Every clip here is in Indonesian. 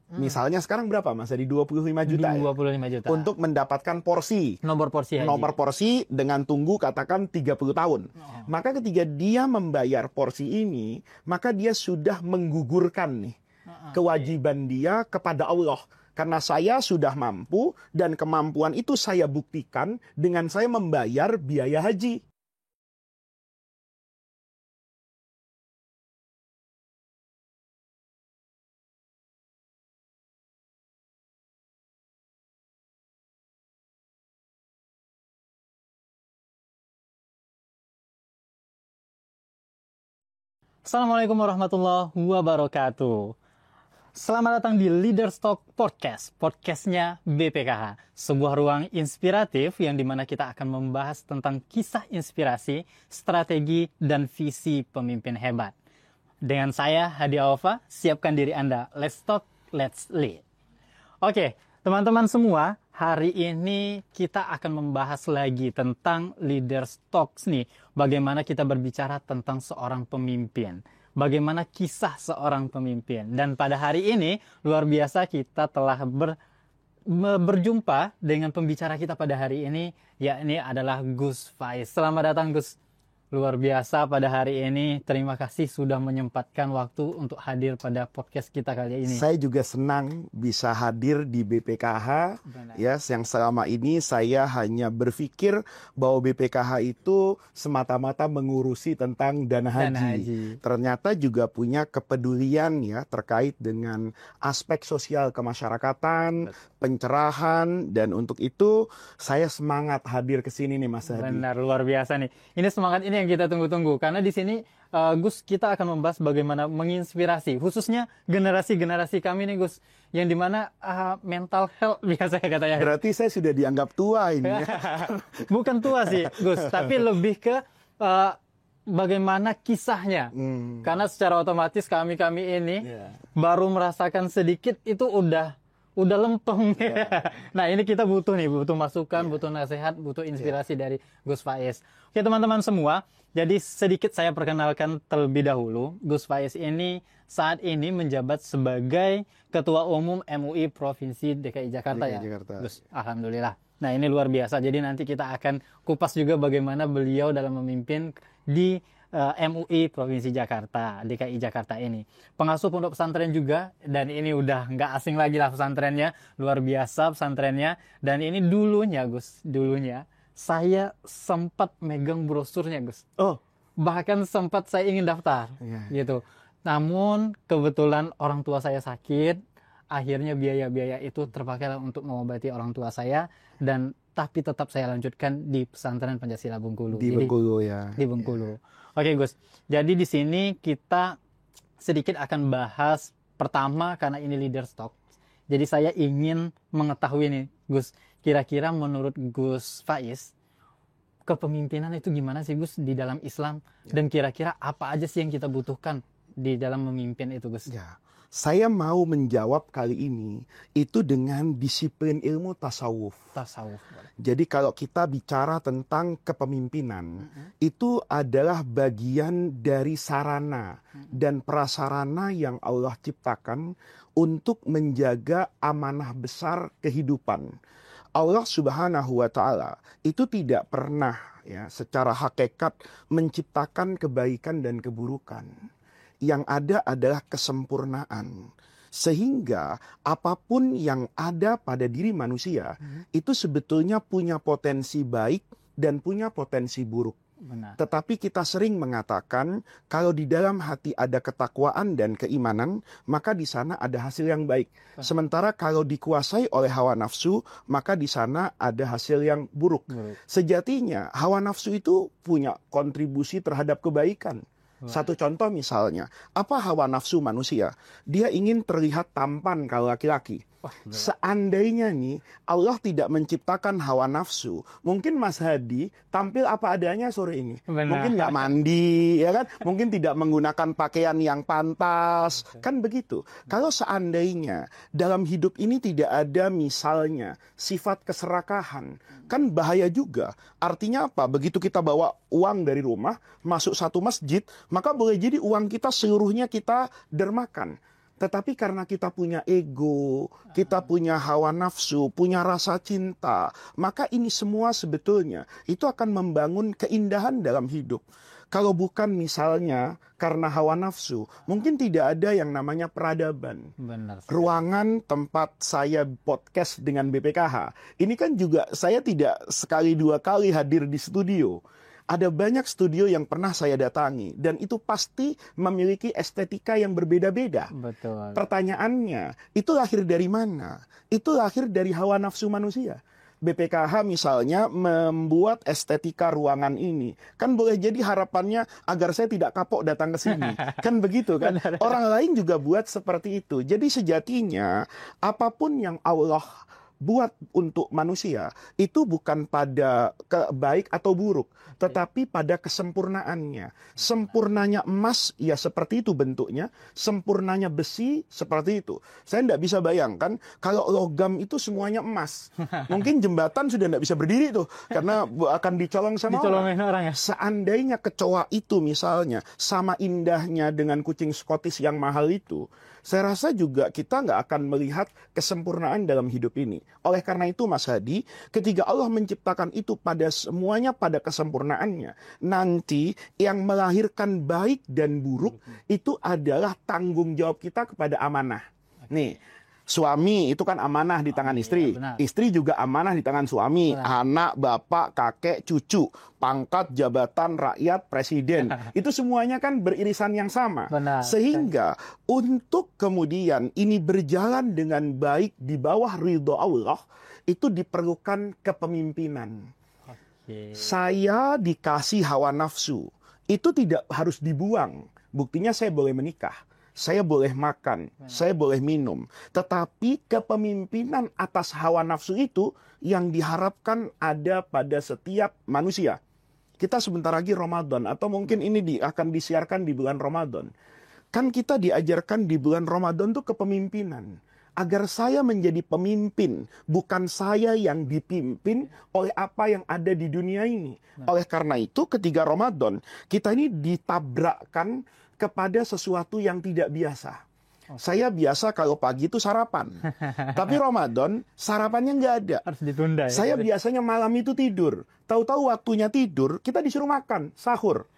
Misalnya sekarang berapa Mas? Jadi 25 juta 25 juta. Untuk mendapatkan porsi. Nomor porsi haji. Nomor porsi dengan tunggu katakan 30 tahun. Maka ketika dia membayar porsi ini, maka dia sudah menggugurkan nih kewajiban dia kepada Allah. Karena saya sudah mampu dan kemampuan itu saya buktikan dengan saya membayar biaya haji. Assalamualaikum warahmatullahi wabarakatuh. Selamat datang di Leaders Talk Podcast, podcastnya BPKH. Sebuah ruang inspiratif yang dimana kita akan membahas tentang kisah inspirasi, strategi, dan visi pemimpin hebat. Dengan saya, Hadi Alfa, siapkan diri Anda. Let's talk, let's lead. Oke, teman-teman semua, hari ini kita akan membahas lagi tentang Leaders Talks nih. Bagaimana kita berbicara tentang seorang pemimpin. Bagaimana kisah seorang pemimpin. Dan pada hari ini, luar biasa kita telah berjumpa dengan pembicara kita pada hari ini, yakni adalah Gus Faiz. Selamat datang Gus. Luar biasa pada hari ini. Terima kasih sudah menyempatkan waktu untuk hadir pada podcast kita kali ini. Saya juga senang bisa hadir di BPKH. Benar. Ya, yang selama ini saya hanya berpikir bahwa BPKH itu semata-mata mengurusi tentang dana haji. Ternyata juga punya kepedulian ya terkait dengan aspek sosial kemasyarakatan, pencerahan, dan untuk itu saya semangat hadir ke sini nih Mas Hadi. Benar, luar biasa nih. Ini semangat ini yang kita tunggu-tunggu karena di sini Gus kita akan membahas bagaimana menginspirasi khususnya generasi-generasi kami nih Gus yang dimana mental health biasa katanya. Berarti saya sudah dianggap tua ini. Bukan tua sih Gus, tapi lebih ke bagaimana kisahnya. Karena secara otomatis kami ini baru merasakan sedikit itu udah lempeng. Nah ini kita butuh masukan, butuh nasihat, butuh inspirasi dari Gus Faiz. Oke teman-teman semua, jadi sedikit saya perkenalkan terlebih dahulu. Gus Faiz ini saat ini menjabat sebagai Ketua Umum MUI Provinsi DKI Jakarta ya. Gus, alhamdulillah. Nah ini luar biasa, jadi nanti kita akan kupas juga bagaimana beliau dalam memimpin di MUI Provinsi Jakarta, DKI Jakarta ini. Pengasuh pondok pesantren juga, dan ini udah nggak asing lagi lah pesantrennya, luar biasa pesantrennya. Dan ini dulunya Gus, saya sempat megang brosurnya Gus. Oh, bahkan sempat saya ingin daftar, gitu. Namun kebetulan orang tua saya sakit, akhirnya biaya-biaya itu terpakai untuk mengobati orang tua saya, dan tapi tetap saya lanjutkan di pesantren Pancasila Bengkulu. Di Bengkulu ya. Di Bengkulu. Oke Gus, jadi di sini kita sedikit akan bahas pertama karena ini Leaders Talk. Jadi saya ingin mengetahui nih Gus, kira-kira menurut Gus Faiz, kepemimpinan itu gimana sih Gus di dalam Islam? Dan kira-kira apa aja sih yang kita butuhkan di dalam memimpin itu Gus? Ya. Saya mau menjawab kali ini itu dengan disiplin ilmu tasawuf. Jadi kalau kita bicara tentang kepemimpinan, itu adalah bagian dari sarana dan prasarana yang Allah ciptakan untuk menjaga amanah besar kehidupan. Allah Subhanahu wa Ta'ala itu tidak pernah ya secara hakikat menciptakan kebaikan dan keburukan. Yang ada adalah kesempurnaan. Sehingga apapun yang ada pada diri manusia itu sebetulnya punya potensi baik dan punya potensi buruk. Benar. Tetapi kita sering mengatakan kalau di dalam hati ada ketakwaan dan keimanan, maka di sana ada hasil yang baik. Sementara kalau dikuasai oleh hawa nafsu, maka di sana ada hasil yang buruk. Sejatinya hawa nafsu itu punya kontribusi terhadap kebaikan. Satu contoh misalnya, apa hawa nafsu manusia? Dia ingin terlihat tampan kalau laki-laki. Seandainya nih Allah tidak menciptakan hawa nafsu, mungkin Mas Hadi tampil apa adanya sore ini. Benar. Mungkin nggak mandi, ya kan? Mungkin tidak menggunakan pakaian yang pantas, kan begitu. Kalau seandainya dalam hidup ini tidak ada misalnya sifat keserakahan, kan bahaya juga. Artinya apa? Begitu kita bawa uang dari rumah masuk satu masjid, maka boleh jadi uang kita seluruhnya kita dermakan. Tetapi karena kita punya ego, kita punya hawa nafsu, punya rasa cinta, maka ini semua sebetulnya itu akan membangun keindahan dalam hidup. Kalau bukan misalnya karena hawa nafsu, mungkin tidak ada yang namanya peradaban. Benar. Ruangan tempat saya podcast dengan BPKH, ini kan juga saya tidak sekali dua kali hadir di studio. Ada banyak studio yang pernah saya datangi dan itu pasti memiliki estetika yang berbeda-beda. Betul. Pertanyaannya, itu lahir dari mana? Itu lahir dari hawa nafsu manusia. BPKH misalnya membuat estetika ruangan ini, kan boleh jadi harapannya agar saya tidak kapok datang ke sini. Kan begitu kan? Orang lain juga buat seperti itu. Jadi sejatinya apapun yang Allah buat untuk manusia itu bukan pada baik atau buruk, tetapi pada kesempurnaannya. Sempurnanya emas ya seperti itu bentuknya, sempurnanya besi seperti itu. Saya tidak bisa bayangkan kalau logam itu semuanya emas. Mungkin jembatan sudah tidak bisa berdiri tuh karena akan dicolong sama orang. Seandainya kecoa itu misalnya sama indahnya dengan kucing Scottish yang mahal itu, saya rasa juga kita nggak akan melihat kesempurnaan dalam hidup ini. Oleh karena itu Mas Hadi, ketika Allah menciptakan itu pada semuanya pada kesempurnaannya, nanti yang melahirkan baik dan buruk itu adalah tanggung jawab kita kepada amanah. Nih, suami itu kan amanah di tangan istri. Istri juga amanah di tangan suami. Anak, bapak, kakek, cucu, pangkat, jabatan, rakyat, presiden. Itu semuanya kan beririsan yang sama. Sehingga untuk kemudian ini berjalan dengan baik di bawah ridho Allah, itu diperlukan kepemimpinan. Saya dikasih hawa nafsu. Itu tidak harus dibuang. Buktinya saya boleh menikah. Saya boleh makan, saya boleh minum. Tetapi kepemimpinan atas hawa nafsu itu yang diharapkan ada pada setiap manusia. Kita sebentar lagi Ramadan, atau mungkin ini akan disiarkan di bulan Ramadan. Kan kita diajarkan di bulan Ramadan itu kepemimpinan. Agar saya menjadi pemimpin, bukan saya yang dipimpin oleh apa yang ada di dunia ini. Oleh karena itu ketika Ramadan, kita ini ditabrakkan kepada sesuatu yang tidak biasa. Saya biasa kalau pagi itu sarapan. Tapi Ramadan sarapannya nggak ada. Harus ditunda. Saya biasanya malam itu tidur. Tahu-tahu waktunya tidur, kita disuruh makan, sahur.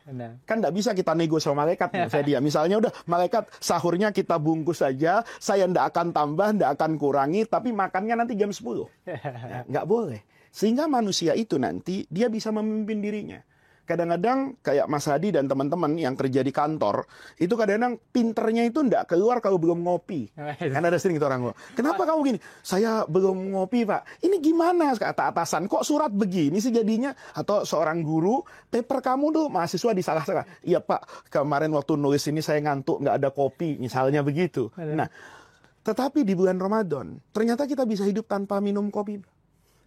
Kan nggak bisa kita nego sama malaikat. Misalnya udah malaikat sahurnya kita bungkus saja, saya nggak akan tambah, nggak akan kurangi, tapi makannya nanti jam 10. Nggak boleh. Sehingga manusia itu nanti dia bisa memimpin dirinya. Kadang-kadang kayak Mas Hadi dan teman-teman yang kerja di kantor, itu kadang-kadang pinternya itu enggak keluar kalau belum ngopi. Kan ada sering itu orang ngomong, kenapa kamu gini? Saya belum ngopi Pak. Ini gimana kata atasan, kok surat begini sih jadinya? Atau seorang guru, paper kamu tuh mahasiswa disalah-salah. Iya Pak, kemarin waktu nulis ini saya ngantuk, nggak ada kopi, misalnya begitu. Nah, tetapi di bulan Ramadan, ternyata kita bisa hidup tanpa minum kopi.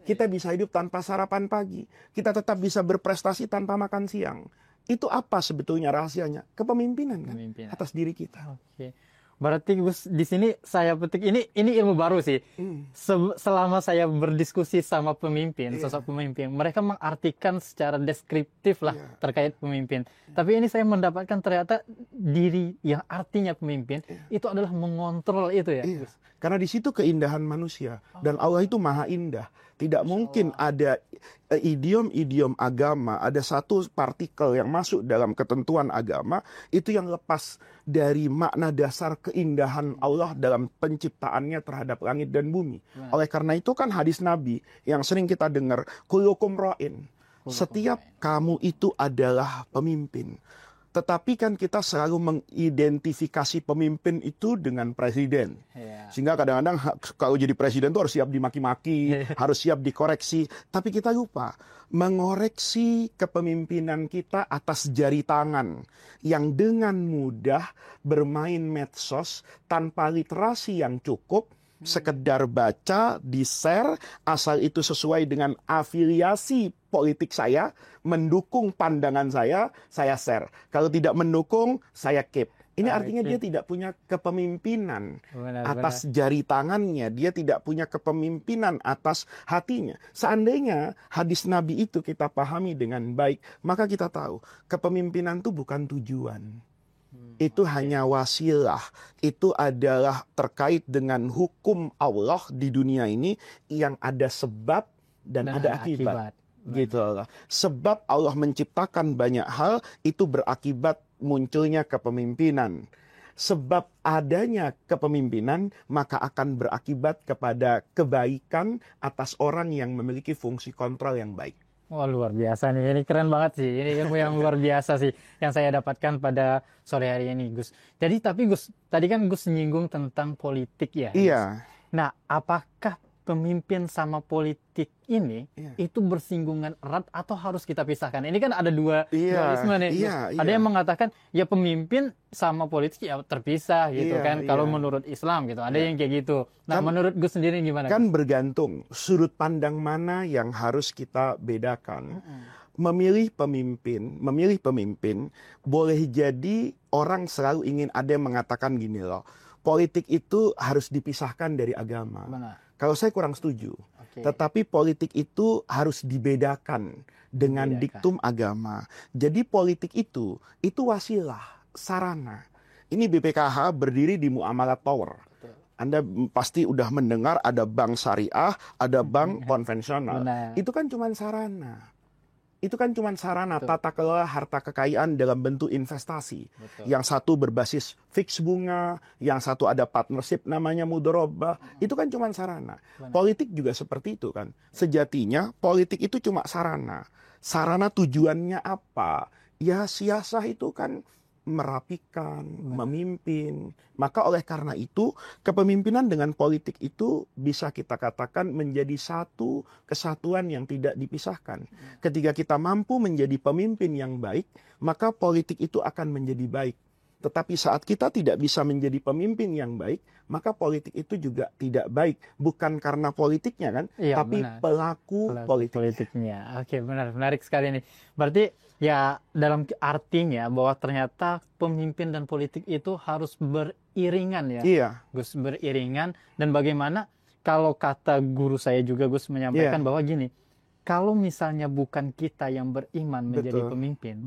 Kita bisa hidup tanpa sarapan pagi. Kita tetap bisa berprestasi tanpa makan siang. Itu apa sebetulnya rahasianya? Kepemimpinan kan? Atas diri kita. Oke. Berarti Gus, di sini saya petik ini ilmu baru sih. Selama saya berdiskusi sama pemimpin, sosok pemimpin, mereka mengartikan secara deskriptif lah terkait pemimpin. Tapi ini saya mendapatkan ternyata diri yang artinya pemimpin itu adalah mengontrol itu ya. Gus. Karena di situ keindahan manusia dan Allah itu maha indah. Tidak mungkin ada idiom-idiom agama, ada satu partikel yang masuk dalam ketentuan agama, itu yang lepas dari makna dasar keindahan Allah dalam penciptaannya terhadap langit dan bumi. Oleh karena itu kan hadis Nabi yang sering kita dengar, kullukum ra'in. Setiap kamu itu adalah pemimpin. Tetapi kan kita selalu mengidentifikasi pemimpin itu dengan presiden. Sehingga kadang-kadang kalau jadi presiden itu harus siap dimaki-maki, harus siap dikoreksi. Tapi kita lupa mengoreksi kepemimpinan kita atas jari tangan yang dengan mudah bermain medsos tanpa literasi yang cukup. Sekedar baca, di-share, asal itu sesuai dengan afiliasi politik saya, mendukung pandangan saya share. Kalau tidak mendukung, saya keep. Ini artinya dia tidak punya kepemimpinan atas jari tangannya. Dia tidak punya kepemimpinan atas hatinya. Seandainya hadis Nabi itu kita pahami dengan baik, maka kita tahu kepemimpinan itu bukan tujuan. Itu hanya wasilah. Itu adalah terkait dengan hukum Allah di dunia ini yang ada sebab dan ada akibat. Gitu Allah. Sebab Allah menciptakan banyak hal itu berakibat munculnya kepemimpinan. Sebab adanya kepemimpinan maka akan berakibat kepada kebaikan atas orang yang memiliki fungsi kontrol yang baik. Wah, luar biasa nih, ini keren banget sih, ini ilmu yang luar biasa sih yang saya dapatkan pada sore hari ini, Gus. Jadi tapi Gus, tadi kan Gus menyinggung tentang politik ya, Gus? Iya. Nah, apakah pemimpin sama politik ini itu bersinggungan erat atau harus kita pisahkan? Ini kan ada dua dualisme nih. Ada yang mengatakan ya pemimpin sama politik ya terpisah gitu kan kalau menurut Islam gitu. Ada yang kayak gitu. Nah, kan, menurut Gus sendiri gimana? Kan bergantung sudut pandang mana yang harus kita bedakan. Memilih pemimpin boleh jadi orang selalu ingin, ada yang mengatakan gini loh. Politik itu harus dipisahkan dari agama. Benar. Kalau saya kurang setuju. Tetapi politik itu harus dibedakan dengan diktum agama. Jadi politik itu wasilah, sarana. Ini BPKH berdiri di Muamalat Tower. Betul. Anda pasti udah mendengar ada bank syariah, ada bank konvensional. Benar. Itu kan cuma sarana. Itu kan cuma sarana tata kelola harta kekayaan dalam bentuk investasi. Betul. Yang satu berbasis fix bunga, yang satu ada partnership namanya mudharabah. Itu kan cuma sarana. Benar. Politik juga seperti itu kan. Sejatinya politik itu cuma sarana. Sarana tujuannya apa? Ya siasah itu kan merapikan, memimpin. Maka oleh karena itu, kepemimpinan dengan politik itu bisa kita katakan menjadi satu kesatuan yang tidak dipisahkan. Ketika kita mampu menjadi pemimpin yang baik, maka politik itu akan menjadi baik. Tetapi saat kita tidak bisa menjadi pemimpin yang baik, maka politik itu juga tidak baik. Bukan karena politiknya kan, tapi benar. pelaku politiknya. Oke, benar. Menarik sekali nih. Berarti ya dalam artinya bahwa ternyata pemimpin dan politik itu harus beriringan ya. Iya. Gus, beriringan. Dan bagaimana kalau kata guru saya juga Gus menyampaikan bahwa gini, kalau misalnya bukan kita yang beriman menjadi pemimpin,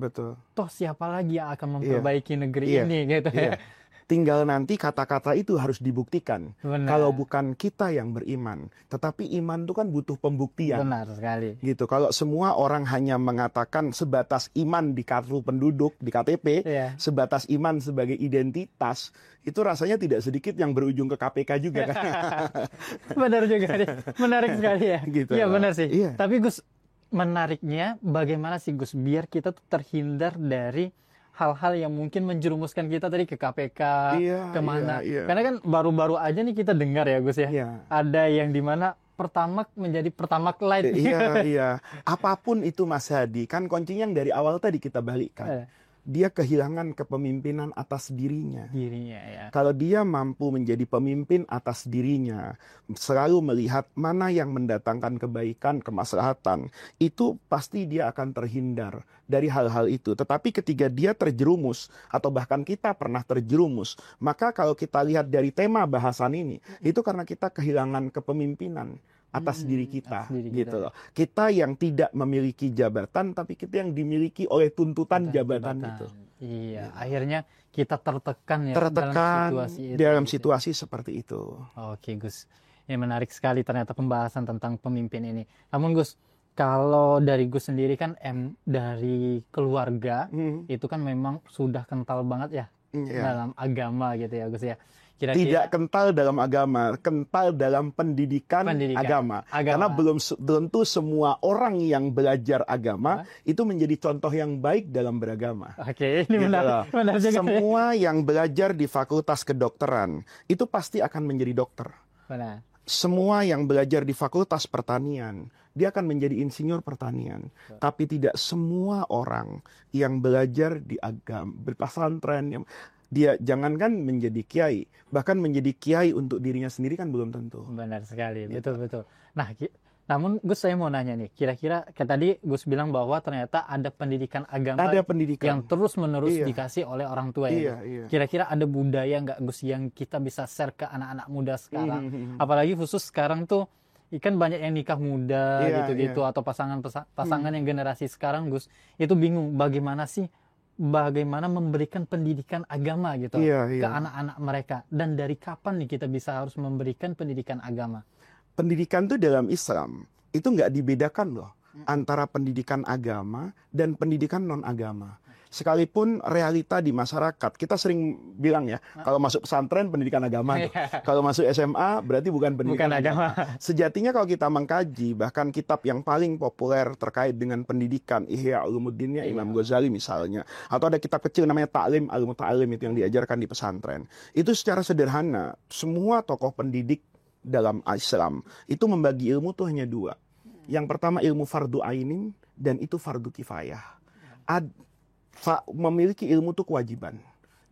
toh siapa lagi yang akan memperbaiki negeri ini gitu ya. Tinggal nanti kata-kata itu harus dibuktikan. Benar. Kalau bukan kita yang beriman, tetapi iman itu kan butuh pembuktian. Benar sekali. Gitu. Kalau semua orang hanya mengatakan sebatas iman di kartu penduduk, di KTP, sebatas iman sebagai identitas, itu rasanya tidak sedikit yang berujung ke KPK juga kan. Benar juga nih. Menarik sekali ya. Gitu. Iya benar sih. Iya. Tapi Gus, menariknya bagaimana sih Gus biar kita tuh terhindar dari hal-hal yang mungkin menjerumuskan kita tadi ke KPK, kemana. Karena kan baru-baru aja nih kita dengar ya Gus ya. Ada yang dimana Pertamax menjadi Pertamax Light. Iya. Apapun itu Mas Hadi, kan kuncinya yang dari awal tadi kita balikkan. Dia kehilangan kepemimpinan atas dirinya. Kalau dia mampu menjadi pemimpin atas dirinya, selalu melihat mana yang mendatangkan kebaikan, kemaslahatan, itu pasti dia akan terhindar dari hal-hal itu. Tetapi ketika dia terjerumus, atau bahkan kita pernah terjerumus, maka kalau kita lihat dari tema bahasan ini, itu karena kita kehilangan kepemimpinan atas diri kita, gitu loh. Kita yang tidak memiliki jabatan, tapi kita yang dimiliki oleh tuntutan jabatan itu. Iya, akhirnya kita tertekan ya dalam situasi seperti itu. Oke Gus, ini menarik sekali ternyata pembahasan tentang pemimpin ini. Namun Gus, kalau dari Gus sendiri kan dari keluarga itu kan memang sudah kental banget ya dalam agama gitu ya Gus ya. Tidak kental dalam agama, kental dalam pendidikan agama. Karena belum tentu semua orang yang belajar agama itu menjadi contoh yang baik dalam beragama. Oke, ini benar juga. Semua yang belajar di fakultas kedokteran itu pasti akan menjadi dokter. Benar. Semua yang belajar di fakultas pertanian, dia akan menjadi insinyur pertanian. Tapi tidak semua orang yang belajar di agama, berpesantren, dia jangankan menjadi kiai, bahkan menjadi kiai untuk dirinya sendiri kan belum tentu. Benar sekali, betul. Nah, namun Gus saya mau nanya nih, kira-kira kayak tadi Gus bilang bahwa ternyata ada pendidikan agama yang terus-menerus dikasih oleh orang tua ya. Kira-kira ada budaya nggak Gus yang kita bisa share ke anak-anak muda sekarang? Apalagi khusus sekarang tuh ikan banyak yang nikah muda gitu-gitu atau pasangan yang generasi sekarang Gus itu bingung bagaimana sih bagaimana memberikan pendidikan agama gitu ke anak-anak mereka. Dan dari kapan nih kita bisa harus memberikan pendidikan agama? Pendidikan tuh dalam Islam itu nggak dibedakan loh antara pendidikan agama dan pendidikan non agama. Sekalipun realita di masyarakat, kita sering bilang ya, kalau masuk pesantren pendidikan agama, kalau masuk SMA berarti bukan pendidikan agama. Sejatinya kalau kita mengkaji, bahkan kitab yang paling populer terkait dengan pendidikan, Ihya Ulumuddinnya Imam Ghazali misalnya, atau ada kitab kecil namanya Ta'lim Al-Muta'alim, itu yang diajarkan di pesantren. Itu secara sederhana, semua tokoh pendidik dalam Islam itu membagi ilmu tuh hanya dua. Yang pertama ilmu fardu ainin, dan itu fardu kifayah. Memiliki ilmu itu kewajiban.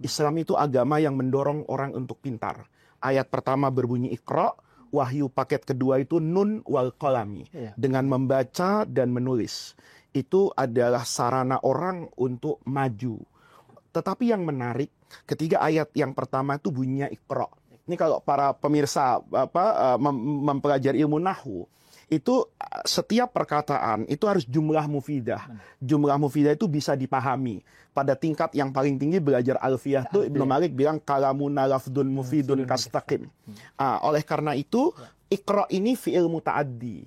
Islam itu agama yang mendorong orang untuk pintar. Ayat pertama berbunyi Iqra, wahyu paket kedua itu Nun wal Qalami. Dengan membaca dan menulis. Itu adalah sarana orang untuk maju. Tetapi yang menarik, ketiga ayat yang pertama itu bunyinya Iqra. Ini kalau para pemirsa mempelajari ilmu nahwu, itu setiap perkataan itu harus jumlah mufidah. Jumlah mufidah itu bisa dipahami. Pada tingkat yang paling tinggi belajar alfiyah itu Ibnu Malik bilang kalamuna lafdun mufidun kastaqim. Oleh karena itu Iqra ini fi'il muta'addi.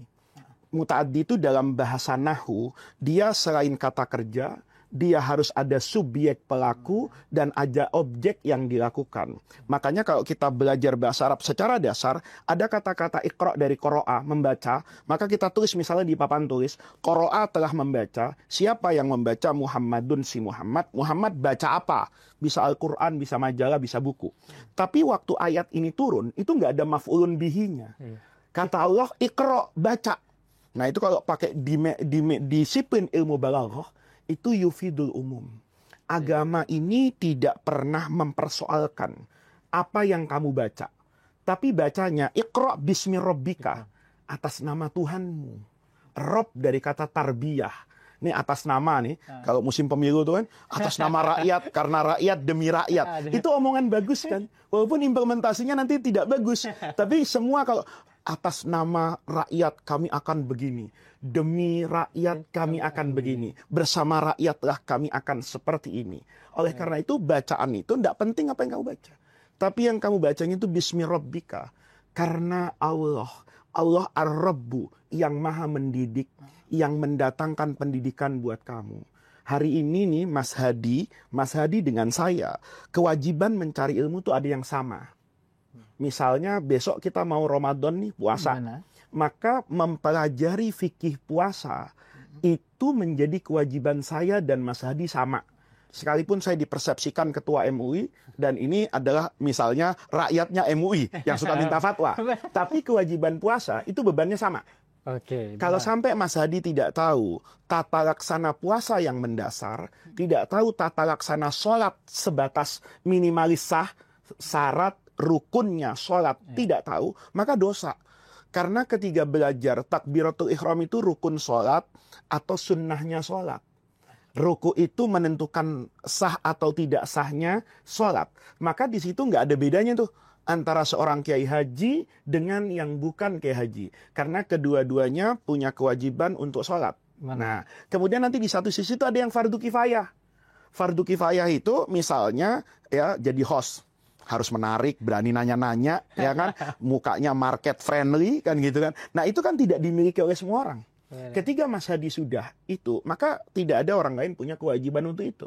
Muta'addi itu dalam bahasa nahwu, dia selain kata kerja, dia harus ada subjek pelaku dan ada objek yang dilakukan. Makanya kalau kita belajar bahasa Arab secara dasar, ada kata-kata Iqra dari qara'a, membaca, maka kita tulis misalnya di papan tulis, qara'a telah membaca. Siapa yang membaca? Muhammadun, si Muhammad. Muhammad baca apa? Bisa Al-Quran, bisa majalah, bisa buku. Tapi waktu ayat ini turun, itu nggak ada maf'ulun bihinya. Kata Allah, Iqra, baca. Nah itu kalau pakai disiplin ilmu balaghah, itu yufidul umum. Agama ini tidak pernah mempersoalkan apa yang kamu baca. Tapi bacanya Iqra bismi rabbika, atas nama Tuhanmu. Rob dari kata tarbiyah. Ini atas nama nih. Kalau musim pemilu tuh kan atas nama rakyat, karena rakyat demi rakyat. Itu omongan bagus kan. Walaupun implementasinya nanti tidak bagus. Tapi semua kalau atas nama rakyat kami akan begini. Demi rakyat kami akan begini. Bersama rakyatlah kami akan seperti ini. Oleh karena itu bacaan itu tidak penting apa yang kamu baca. Tapi yang kamu bacanya itu bismi rabbika. Karena Allah ar-Rabbu yang maha mendidik. Yang mendatangkan pendidikan buat kamu. Hari ini nih Mas Hadi dengan saya. Kewajiban mencari ilmu itu ada yang sama. Misalnya besok kita mau Ramadan nih puasa. Maka mempelajari fikih puasa itu menjadi kewajiban saya dan Mas Hadi sama. Sekalipun saya dipersepsikan ketua MUI dan ini adalah misalnya rakyatnya MUI yang suka minta fatwa. Tapi kewajiban puasa itu bebannya sama. Kalau sampai Mas Hadi tidak tahu tata laksana puasa yang mendasar, tidak tahu tata laksana sholat sebatas minimalis sah, syarat, rukunnya sholat, tidak tahu, maka dosa. Karena ketika belajar takbiratul ihram itu rukun sholat atau sunnahnya sholat. Ruku itu menentukan sah atau tidak sahnya sholat. Maka di situ nggak ada bedanya tuh antara seorang kiai haji dengan yang bukan kiai haji. Karena kedua-duanya punya kewajiban untuk sholat. Nah, kemudian nanti di satu sisi itu ada yang fardu kifayah. Fardu kifayah itu misalnya ya jadi host. Harus menarik, berani nanya-nanya, ya kan? Mukanya market friendly, kan gitu kan? Nah itu kan tidak dimiliki oleh semua orang. Ketika Mas Hadi sudah itu, maka tidak ada orang lain punya kewajiban untuk itu.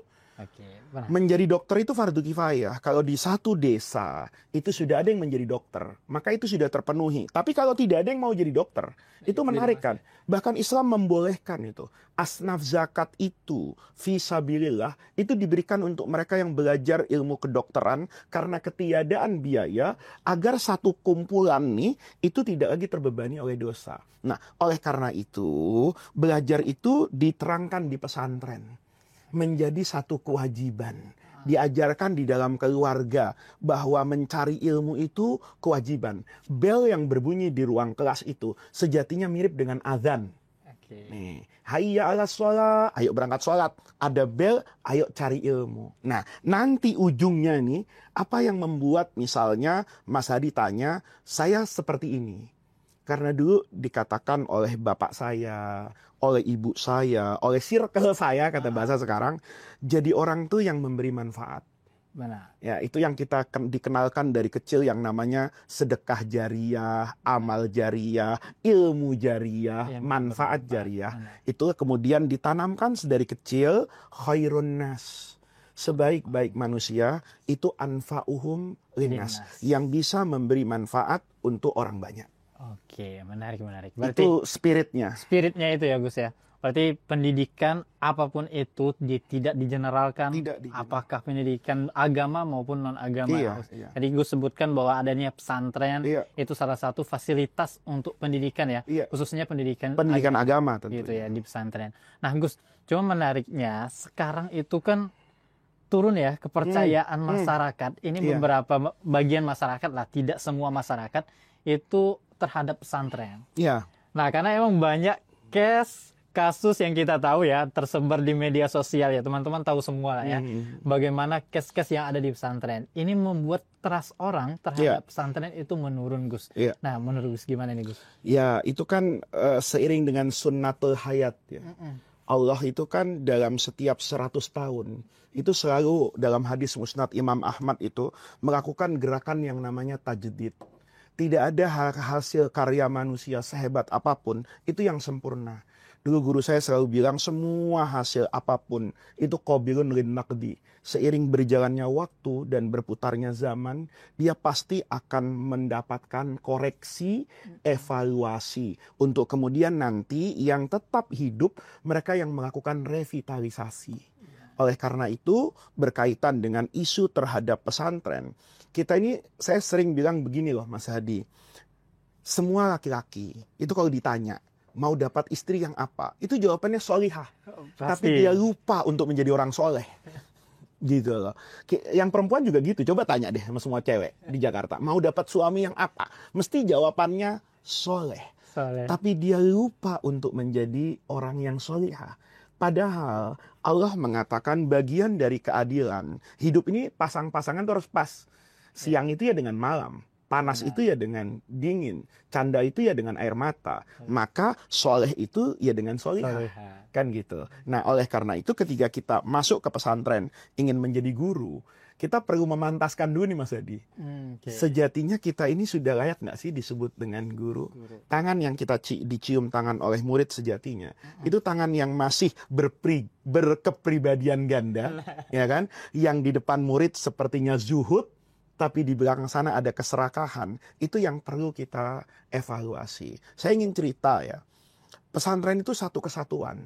Menjadi dokter itu fardu kifayah. Kalau di satu desa itu sudah ada yang menjadi dokter, maka itu sudah terpenuhi. Tapi kalau tidak ada yang mau jadi dokter, itu menarik kan? Bahkan Islam membolehkan itu. Asnaf zakat itu fisabilillah itu diberikan untuk mereka yang belajar ilmu kedokteran karena ketiadaan biaya agar satu kumpulan nih itu tidak lagi terbebani oleh dosa. Nah, oleh karena itu belajar itu diterangkan di pesantren. Menjadi satu kewajiban. Diajarkan di dalam keluarga bahwa mencari ilmu itu kewajiban. Bel yang berbunyi di ruang kelas itu sejatinya mirip dengan azan. Nih, hayya 'alas shalah, ayo berangkat sholat. Ada bel, ayo cari ilmu. Nah, nanti ujungnya nih, apa yang membuat misalnya Mas Hadi tanya, saya seperti ini. Karena dulu dikatakan oleh bapak saya, oleh ibu saya, oleh circle saya, kata bahasa sekarang, jadi orang tuh yang memberi manfaat. Benar. Ya, itu yang kita dikenalkan dari kecil yang namanya sedekah jariah, amal jariah, ilmu jariah, manfaat jariah. Itu kemudian ditanamkan dari kecil, khairun nas. Sebaik-baik manusia itu anfa'uhum linnas, yang bisa memberi manfaat untuk orang banyak. Oke, menarik. Berarti itu spiritnya. Spiritnya itu ya Gus ya. Berarti pendidikan apapun itu tidak digeneralkan. Apakah pendidikan agama maupun non agama. Iya. Tadi Gus sebutkan bahwa adanya pesantren itu salah satu fasilitas untuk pendidikan ya. Khususnya pendidikan agama tentunya. Gitu ya di pesantren. Nah Gus, cuma menariknya sekarang itu kan turun ya kepercayaan masyarakat. Ini beberapa bagian masyarakat lah, tidak semua masyarakat itu terhadap pesantren. Iya. Nah, karena emang banyak kasus yang kita tahu ya tersebar di media sosial ya, teman-teman tahu semua lah ya. Bagaimana kes-kes yang ada di pesantren. Ini membuat trust orang terhadap pesantren itu menurun, Gus. Nah, menurut Gus gimana nih, Gus? Ya, itu kan seiring dengan sunnatul hayat ya. Allah itu kan dalam setiap 100 tahun itu selalu dalam hadis musnad Imam Ahmad itu melakukan gerakan yang namanya tajdid. Tidak ada hasil karya manusia sehebat apapun itu yang sempurna. Dulu guru saya selalu bilang semua hasil apapun itu qabilun lin naqdi. Seiring berjalannya waktu dan berputarnya zaman, dia pasti akan mendapatkan koreksi, evaluasi. Untuk kemudian nanti yang tetap hidup, mereka yang melakukan revitalisasi. Oleh karena itu, berkaitan dengan isu terhadap pesantren, kita ini, saya sering bilang begini loh Mas Hadi, semua laki-laki itu kalau ditanya mau dapat istri yang apa, itu jawabannya solihah. Tapi dia lupa untuk menjadi orang soleh. Gitu loh. Yang perempuan juga gitu, coba tanya deh sama semua cewek di Jakarta, mau dapat suami yang apa, mesti jawabannya soleh. Tapi dia lupa untuk menjadi orang yang solihah. Padahal Allah mengatakan bagian dari keadilan hidup ini pasang-pasangan itu harus pas. Siang itu ya dengan malam, panas itu ya dengan dingin, canda itu ya dengan air mata. Maka soleh itu ya dengan solihah. Kan gitu. Nah oleh karena itu ketika kita masuk ke pesantren ingin menjadi guru, kita perlu memantaskan dulu nih Mas Hadi. Sejatinya kita ini sudah layak nggak sih disebut dengan guru? Tangan yang kita dicium tangan oleh murid sejatinya, itu tangan yang masih berkepribadian ganda, ya kan? Yang di depan murid sepertinya zuhud, tapi di belakang sana ada keserakahan. Itu yang perlu kita evaluasi. Saya ingin cerita ya, pesantren itu satu kesatuan.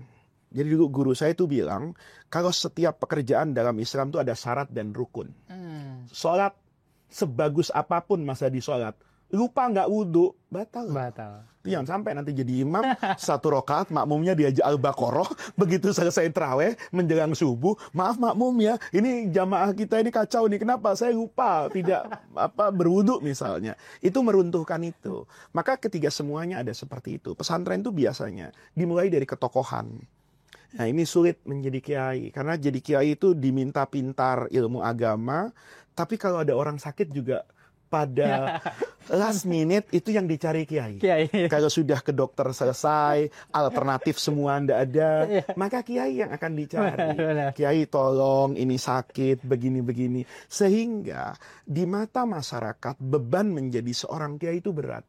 Jadi dulu guru saya itu bilang, kalau setiap pekerjaan dalam Islam itu ada syarat dan rukun. Sholat, sebagus apapun masa di sholat, lupa nggak wudhu, batal. Jangan sampai nanti jadi imam, 1 rakaat makmumnya diajak Al-Baqarah, begitu selesai terawih, menjelang subuh, maaf makmum ya, ini jamaah kita ini kacau nih, kenapa? Saya lupa, tidak berwudhu misalnya. Itu meruntuhkan itu. Maka ketika semuanya ada seperti itu, pesantren itu biasanya dimulai dari ketokohan. Nah ini sulit menjadi kiai, karena jadi kiai itu diminta pintar ilmu agama, tapi kalau ada orang sakit juga pada last minute itu yang dicari kiai. Kalau sudah ke dokter selesai, alternatif semua tidak ada, maka kiai yang akan dicari. Kiai tolong ini sakit, begini-begini. Sehingga di mata masyarakat beban menjadi seorang kiai itu berat.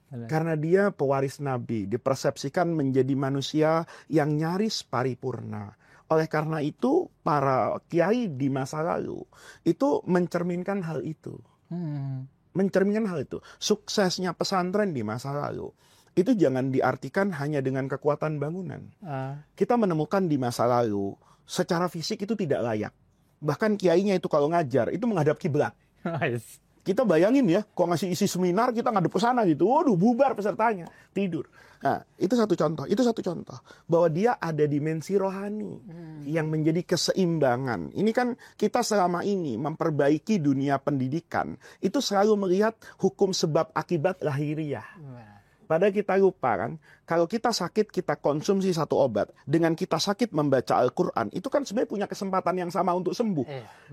Karena dia pewaris Nabi, dipersepsikan menjadi manusia yang nyaris paripurna. Oleh karena itu, para kiai di masa lalu itu mencerminkan hal itu. Mencerminkan hal itu. Suksesnya pesantren di masa lalu itu jangan diartikan hanya dengan kekuatan bangunan. Kita menemukan di masa lalu secara fisik itu tidak layak. Bahkan kiainya itu kalau ngajar itu menghadap kiblat. Kita bayangin ya, kok ngasih isi seminar kita ngadep ke sana gitu, waduh bubar pesertanya, tidur. Nah, itu satu contoh bahwa dia ada dimensi rohani yang menjadi keseimbangan. Ini kan kita selama ini memperbaiki dunia pendidikan, itu selalu melihat hukum sebab akibat lahiriah. Padahal kita lupa kan, kalau kita sakit kita konsumsi satu obat, dengan kita sakit membaca Al-Quran, itu kan sebenarnya punya kesempatan yang sama untuk sembuh.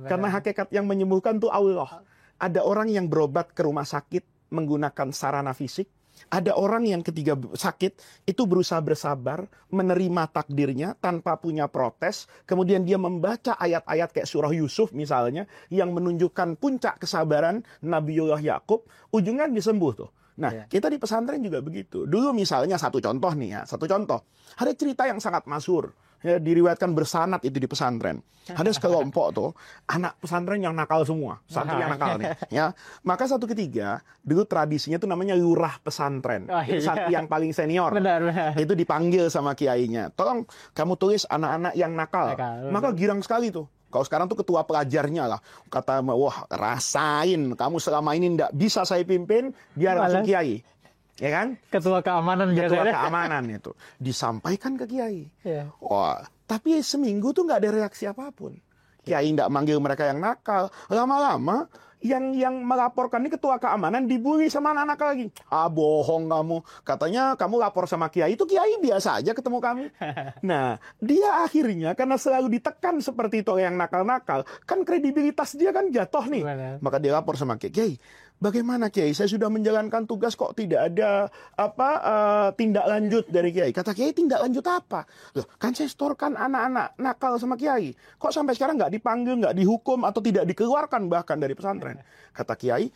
Karena hakikat yang menyembuhkan itu Allah. Ada orang yang berobat ke rumah sakit menggunakan sarana fisik, Ada orang yang ketika sakit itu berusaha bersabar, menerima takdirnya tanpa punya protes. Kemudian dia membaca ayat-ayat kayak surah Yusuf misalnya, yang menunjukkan puncak kesabaran Nabiullah Yakub, ujungnya disembuh tuh. Nah, kita di pesantren juga begitu. Dulu misalnya satu contoh nih ya, satu contoh. Ada cerita yang sangat masyhur, ya, diriwayatkan bersanad itu di pesantren. Ada sekelompok tuh anak pesantren yang nakal semua, santri yang nakal nih, ya. Maka satu ketika dulu tradisinya itu namanya lurah pesantren, itu santri yang paling senior. Benar. Itu dipanggil sama kiainya, tolong kamu tulis anak-anak yang nakal. Maka girang sekali tuh. Kalau sekarang tuh ketua pelajarnya lah, kata, wah rasain, kamu selama ini tidak bisa saya pimpin, biar langsung kiai. Ya kan? Ketua keamanan Ketua biasanya. keamanan itu disampaikan ke kiai. Wah, tapi seminggu tuh nggak ada reaksi apapun. Kiai tidak manggil mereka yang nakal. Lama-lama yang melaporkan ini ketua keamanan dibully sama anak-anak lagi. Ah, bohong kamu. Katanya kamu lapor sama kiai, itu kiai biasa aja ketemu kami. Nah, dia akhirnya karena selalu ditekan seperti itu yang nakal-nakal, kan kredibilitas dia kan jatuh nih. Maka dia lapor sama kiai. Bagaimana kiai? Saya sudah menjalankan tugas kok tidak ada tindak lanjut dari kiai. Kata kiai, tindak lanjut apa? Loh, kan saya setorkan anak-anak nakal sama kiai. Kok sampai sekarang nggak dipanggil, nggak dihukum atau tidak dikeluarkan bahkan dari pesantren? Kata kiai,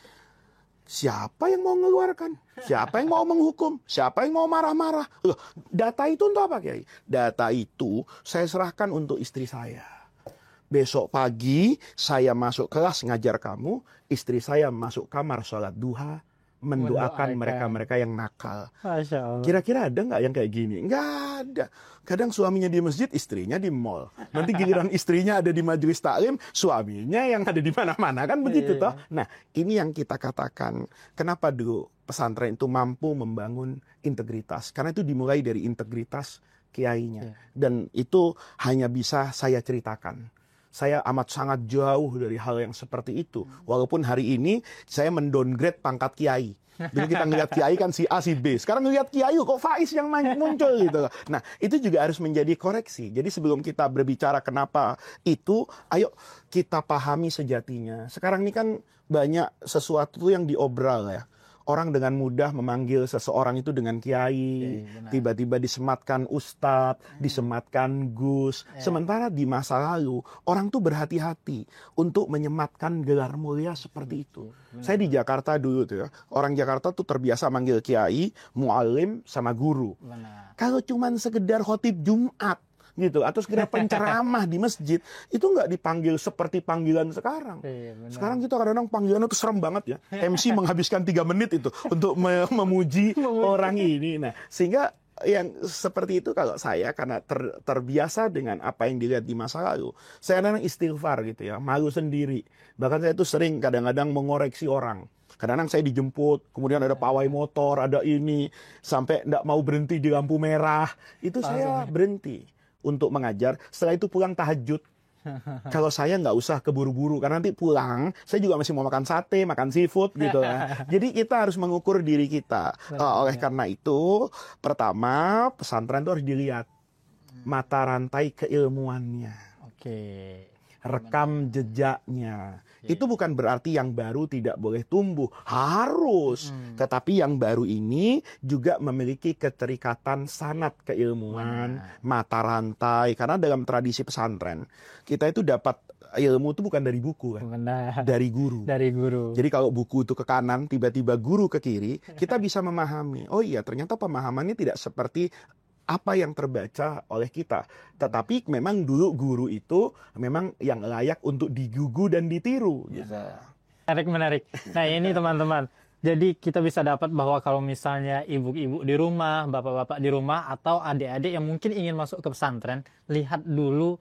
siapa yang mau mengeluarkan? Siapa yang mau menghukum? Siapa yang mau marah-marah? Loh, data itu untuk apa kiai? Data itu saya serahkan untuk istri saya. Besok pagi saya masuk kelas ngajar kamu, istri saya masuk kamar sholat duha, mendoakan mereka-mereka yang nakal. Masya Allah. Kira-kira ada nggak yang kayak gini? Nggak ada. Kadang suaminya di masjid, istrinya di mall. Nanti giliran istrinya ada di majelis taklim, suaminya yang ada di mana-mana, kan begitu toh. Nah, ini yang kita katakan, kenapa dulu pesantren itu mampu membangun integritas? Karena itu dimulai dari integritas kiainya. Dan itu hanya bisa saya ceritakan. Saya amat sangat jauh dari hal yang seperti itu. Walaupun hari ini saya mendowngrade pangkat kiai. Dulu kita ngelihat kiai kan si A, si B. Sekarang ngelihat kiai kok Faiz yang muncul gitu. Nah, itu juga harus menjadi koreksi. Jadi sebelum kita berbicara kenapa itu, ayo kita pahami sejatinya. Sekarang ini kan banyak sesuatu yang diobral ya. Orang dengan mudah memanggil seseorang itu dengan kiai, tiba-tiba disematkan ustadz, disematkan gus. Sementara di masa lalu, orang tuh berhati-hati untuk menyematkan gelar mulia seperti itu. Saya di Jakarta dulu tuh ya, orang Jakarta tuh terbiasa manggil kiai, mualim, sama guru. Kalau cuman sekedar khotib Jumat, gitu, atau sekedar penceramah di masjid, itu nggak dipanggil seperti panggilan sekarang. Sekarang kita kadang-kadang panggilan itu serem banget ya. MC menghabiskan 3 menit itu untuk memuji orang ini. Nah, sehingga yang seperti itu kalau saya karena terbiasa dengan apa yang dilihat di masa lalu, saya kadang istighfar gitu ya, malu sendiri. Bahkan saya itu sering kadang-kadang mengoreksi orang. Kadang-kadang saya dijemput, kemudian ada pawai motor, ada ini, sampai nggak mau berhenti di lampu merah. Itu saya berhenti untuk mengajar. Setelah itu pulang tahajud. Kalau saya nggak usah keburu-buru, karena nanti pulang saya juga masih mau makan sate, makan seafood gitu ya. Jadi kita harus mengukur diri kita. Oleh karena itu, pertama pesantren itu harus dilihat mata rantai keilmuannya. Rekam jejaknya. Itu bukan berarti yang baru tidak boleh tumbuh, harus. Tetapi yang baru ini juga memiliki keterikatan sanad keilmuan, mata rantai. Karena dalam tradisi pesantren, kita itu dapat ilmu itu bukan dari buku kan? Dari guru. Jadi kalau buku itu ke kanan, tiba-tiba guru ke kiri, kita bisa memahami. Oh iya, ternyata pemahamannya tidak seperti apa yang terbaca oleh kita. Tetapi memang dulu guru itu memang yang layak untuk digugu dan ditiru. Gitu. Menarik. Nah ini teman-teman. Jadi kita bisa dapat bahwa kalau misalnya ibu-ibu di rumah, bapak-bapak di rumah, atau adik-adik yang mungkin ingin masuk ke pesantren, lihat dulu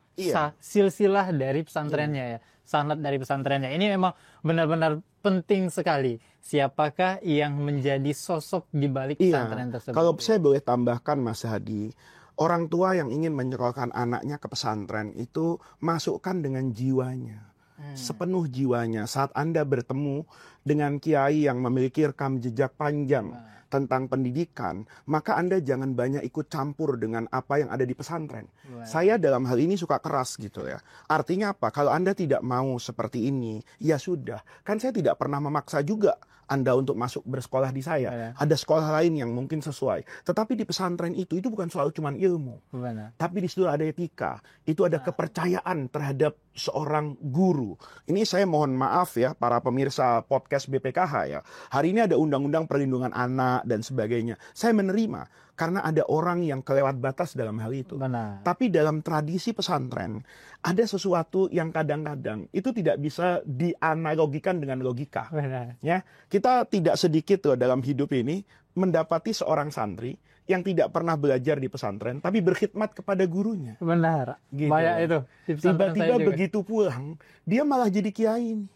silsilah dari pesantrennya ya. Sanad dari pesantrennya. Ini memang benar-benar penting sekali. Siapakah yang menjadi sosok di balik pesantren tersebut? Kalau saya boleh tambahkan Mas Hadi, orang tua yang ingin menyekolahkan anaknya ke pesantren itu masukkan dengan jiwanya. Sepenuh jiwanya. Saat Anda bertemu dengan kiai yang memiliki rekam jejak panjang tentang pendidikan, maka Anda jangan banyak ikut campur dengan apa yang ada di pesantren. Saya dalam hal ini suka keras gitu ya. Artinya apa? Kalau Anda tidak mau seperti ini, ya sudah. Kan saya tidak pernah memaksa juga Anda untuk masuk bersekolah di saya. Ada sekolah lain yang mungkin sesuai. Tetapi di pesantren itu bukan soal cuman ilmu. Tapi di situ ada etika. Itu ada kepercayaan terhadap seorang guru. Ini saya mohon maaf ya para pemirsa podcast BPKH ya. Hari ini ada undang-undang perlindungan anak dan sebagainya. Saya menerima karena ada orang yang kelewat batas dalam hal itu. Tapi dalam tradisi pesantren ada sesuatu yang kadang-kadang itu tidak bisa dianalogikan dengan logika. Ya, kita tidak sedikit loh dalam hidup ini mendapati seorang santri yang tidak pernah belajar di pesantren tapi berkhidmat kepada gurunya. Benar. Gitu. Banyak itu. Tiba-tiba begitu pulang, dia malah jadi kiai nih.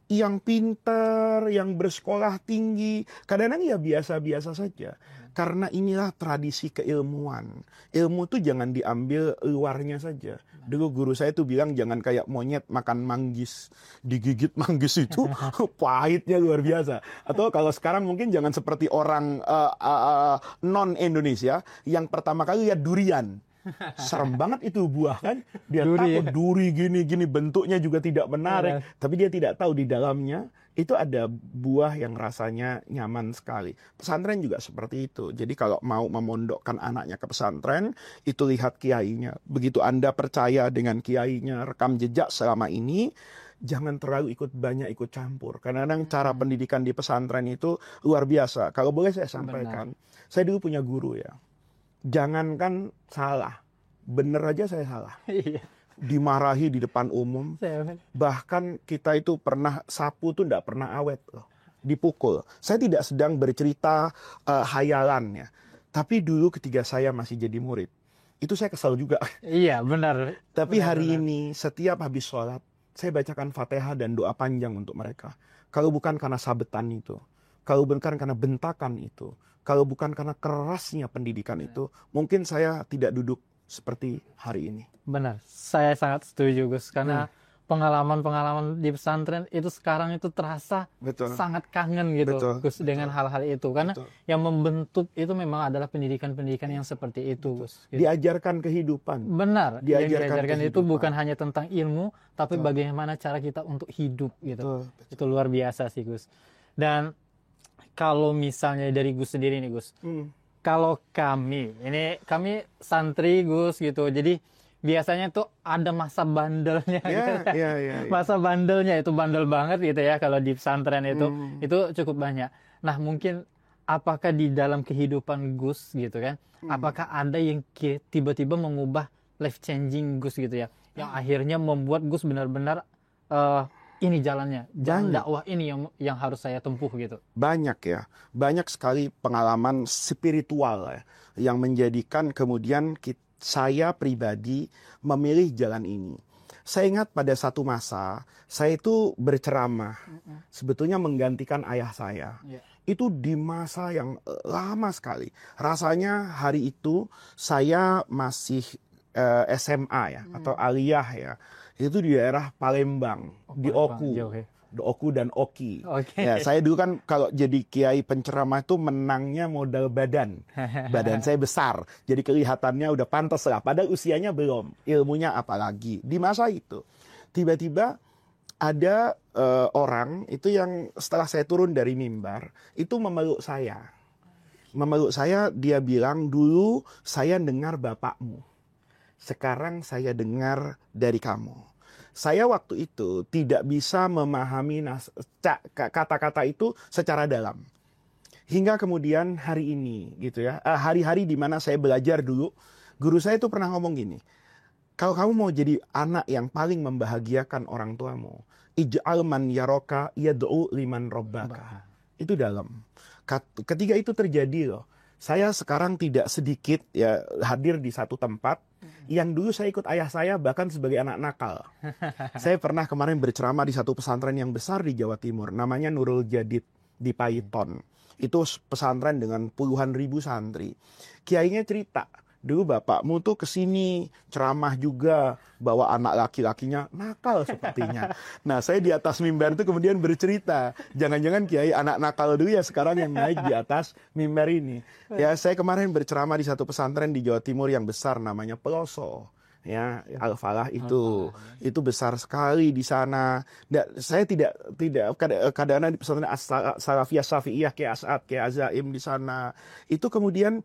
Yang pintar, yang bersekolah tinggi, kadang-kadang ya biasa-biasa saja. Karena inilah tradisi keilmuan. Ilmu tuh jangan diambil luarnya saja. Dulu guru saya tuh bilang jangan kayak monyet makan manggis. Digigit manggis itu pahitnya luar biasa. Atau kalau sekarang mungkin jangan seperti orang non-Indonesia yang pertama kali lihat durian. Serem banget itu buah kan. Dia takut duri gini-gini, bentuknya juga tidak menarik. Tapi dia tidak tahu di dalamnya itu ada buah yang rasanya nyaman sekali. Pesantren juga seperti itu. Jadi kalau mau memondokkan anaknya ke pesantren, itu lihat kiainya. Begitu Anda percaya dengan kiainya, rekam jejak selama ini, jangan terlalu banyak ikut campur. Karena cara pendidikan di pesantren itu luar biasa. Kalau boleh saya sampaikan, saya dulu punya guru ya. Jangankan salah, bener aja saya salah. Dimarahi di depan umum. Bahkan kita itu pernah sapu tuh tidak pernah awet loh. Dipukul. Saya tidak sedang bercerita hayalan ya. Tapi dulu ketika saya masih jadi murid, itu saya kesal juga. Iya benar. Tapi hari ini setiap habis sholat, saya bacakan Fatihah dan doa panjang untuk mereka. Kalau bukan karena sabetan itu, kalau bukan karena bentakan itu, kalau bukan karena kerasnya pendidikan itu, mungkin saya tidak duduk seperti hari ini. Benar, saya sangat setuju Gus. Karena pengalaman-pengalaman di pesantren itu sekarang itu terasa sangat kangen gitu Gus dengan hal-hal itu. Karena yang membentuk itu memang adalah pendidikan-pendidikan yang seperti itu Gus. Gitu. Diajarkan kehidupan. Benar, yang diajarkan itu bukan hanya tentang ilmu, tapi bagaimana cara kita untuk hidup gitu. Itu luar biasa sih Gus. Dan kalau misalnya dari Gus sendiri nih Gus, kalau kami santri Gus gitu, jadi biasanya tuh ada masa bandelnya gitu. Masa bandelnya itu bandel banget gitu ya kalau di pesantren itu cukup banyak. Nah mungkin apakah di dalam kehidupan Gus gitu kan, apakah ada yang tiba-tiba mengubah life changing Gus gitu ya, yang akhirnya membuat Gus benar-benar ini jalannya, jalan dakwah ini yang harus saya tempuh gitu. Banyak ya, banyak sekali pengalaman spiritual ya, yang menjadikan kemudian saya pribadi memilih jalan ini. Saya ingat pada satu masa, saya itu berceramah, sebetulnya menggantikan ayah saya. Itu di masa yang lama sekali. Rasanya hari itu saya masih SMA ya, atau aliyah ya. Itu di daerah Palembang, di Oku. Oku dan Oki. Ya, saya dulu kan kalau jadi kiai penceramah itu menangnya modal badan. Badan saya besar, jadi kelihatannya udah pantas lah. Padahal usianya belum, ilmunya apalagi. Di masa itu, tiba-tiba ada orang itu yang setelah saya turun dari mimbar, itu memeluk saya. Memeluk saya, dia bilang, dulu saya dengar bapakmu. Sekarang saya dengar dari kamu. Saya waktu itu tidak bisa memahami kata-kata itu secara dalam. Hingga kemudian hari ini gitu ya, hari-hari di mana saya belajar dulu, guru saya itu pernah ngomong gini, kalau kamu mau jadi anak yang paling membahagiakan orang tuamu, ij'al man yaroka yad'u liman robbaka. Itu dalam. Ketika itu terjadi loh, saya sekarang tidak sedikit ya hadir di satu tempat yang dulu saya ikut ayah saya bahkan sebagai anak nakal. Saya pernah kemarin berceramah di satu pesantren yang besar di Jawa Timur, namanya Nurul Jadid di Paiton. Itu pesantren dengan puluhan ribu santri. Kiainya cerita, dulu bapakmu tuh kesini ceramah juga, bawa anak laki-lakinya nakal sepertinya. Nah, saya di atas mimbar itu kemudian bercerita, jangan-jangan kiai anak nakal dulu ya sekarang yang naik di atas mimbar ini. Ya, saya kemarin berceramah di satu pesantren di Jawa Timur yang besar namanya Peloso. Ya, Al-Falah itu besar sekali di sana. Saya tidak kadang-kadang di pesantren Salafiyah Syafi'iyah kayak As'ad, kayak Azaim di sana. Itu kemudian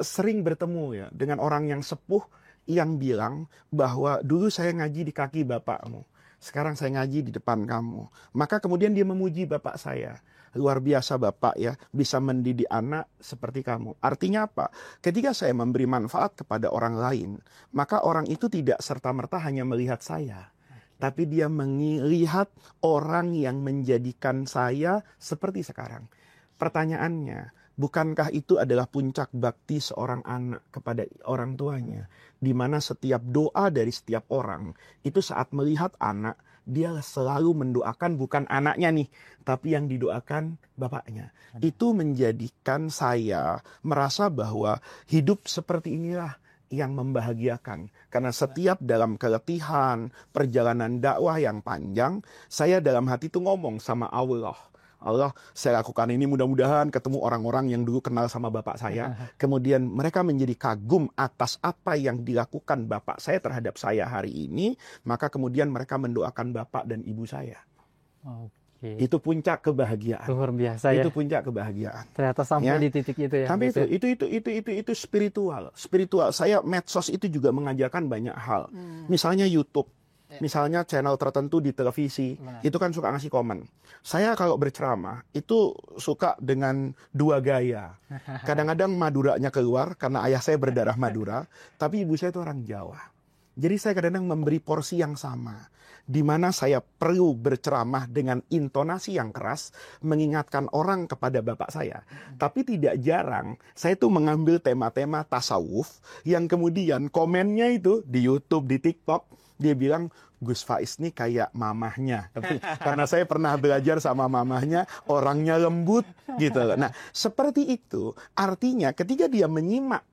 sering bertemu ya dengan orang yang sepuh yang bilang bahwa dulu saya ngaji di kaki bapakmu, sekarang saya ngaji di depan kamu. Maka kemudian dia memuji bapak saya. Luar biasa bapak ya, bisa mendidik anak seperti kamu. Artinya apa? Ketika saya memberi manfaat kepada orang lain, maka orang itu tidak serta-merta hanya melihat saya, tapi dia melihat orang yang menjadikan saya seperti sekarang. Pertanyaannya, bukankah itu adalah puncak bakti seorang anak kepada orang tuanya? Di mana setiap doa dari setiap orang, itu saat melihat anak, dia selalu mendoakan bukan anaknya nih, tapi yang didoakan bapaknya. Itu menjadikan saya merasa bahwa hidup seperti inilah yang membahagiakan. Karena setiap dalam keletihan, perjalanan dakwah yang panjang, saya dalam hati itu ngomong sama Allah, Allah, saya lakukan ini mudah-mudahan ketemu orang-orang yang dulu kenal sama bapak saya. Kemudian mereka menjadi kagum atas apa yang dilakukan bapak saya terhadap saya hari ini. Maka kemudian mereka mendoakan bapak dan ibu saya. Oke. Itu puncak kebahagiaan. Luar biasa ya. Itu puncak kebahagiaan. Ternyata sampai di titik itu ya. Sampai itu spiritual. Spiritual. Saya medsos itu juga mengajarkan banyak hal. Misalnya YouTube. Misalnya channel tertentu di televisi, itu kan suka ngasih komen. Saya kalau berceramah, itu suka dengan dua gaya. Kadang-kadang Maduranya keluar, karena ayah saya berdarah Madura, tapi ibu saya itu orang Jawa. Jadi saya kadang-kadang memberi porsi yang sama. Di mana saya perlu berceramah dengan intonasi yang keras, mengingatkan orang kepada bapak saya. Tapi tidak jarang, saya tuh mengambil tema-tema tasawuf, yang kemudian komennya itu di YouTube, di TikTok, dia bilang, Gus Faiz ini kayak mamahnya. Karena saya pernah belajar sama mamahnya, orangnya lembut gitu. Nah, seperti itu artinya ketika dia menyimak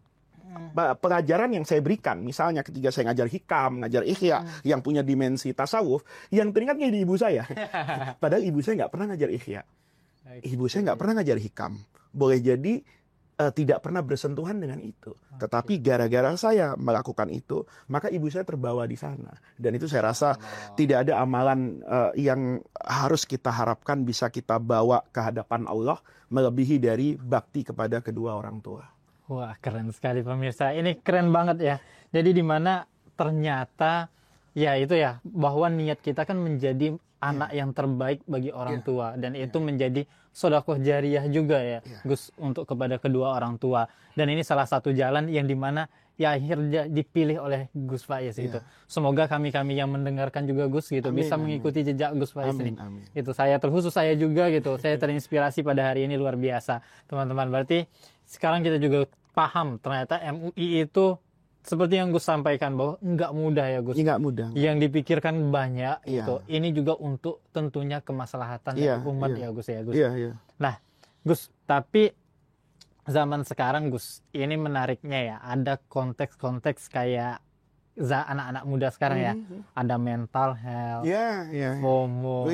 pelajaran yang saya berikan, misalnya ketika saya ngajar hikam, ngajar ihya yang punya dimensi tasawuf, yang teringatnya di ibu saya. Padahal ibu saya nggak pernah ngajar ihya. Ibu saya nggak pernah ngajar hikam. Boleh jadi tidak pernah bersentuhan dengan itu. Tetapi gara-gara saya melakukan itu, maka ibu saya terbawa di sana. Dan itu saya rasa tidak ada amalan yang harus kita harapkan bisa kita bawa ke hadapan Allah melebihi dari bakti kepada kedua orang tua. Wah, keren sekali pemirsa. Ini keren banget ya. Jadi di mana ternyata ya itu ya, bahwa niat kita kan menjadi anak yang terbaik bagi orang tua, dan itu menjadi sedekah jariyah juga ya, Gus, untuk kepada kedua orang tua. Dan ini salah satu jalan yang dimana ya akhirnya dipilih oleh Gus Faiz itu. Semoga kami yang mendengarkan juga Gus gitu bisa mengikuti jejak Gus Faiz ini. Itu saya terkhusus saya juga gitu. Saya terinspirasi pada hari ini luar biasa, teman-teman. Berarti sekarang kita juga paham ternyata MUI itu seperti yang Gus sampaikan bahwa enggak mudah ya Gus. Enggak mudah. Yang dipikirkan banyak gitu. Ini juga untuk tentunya kemaslahatan umat ya Gus ya Gus. Nah, Gus, tapi zaman sekarang Gus, ini menariknya ya, ada konteks-konteks kayak anak-anak muda sekarang ya. Ada mental health, FOMO.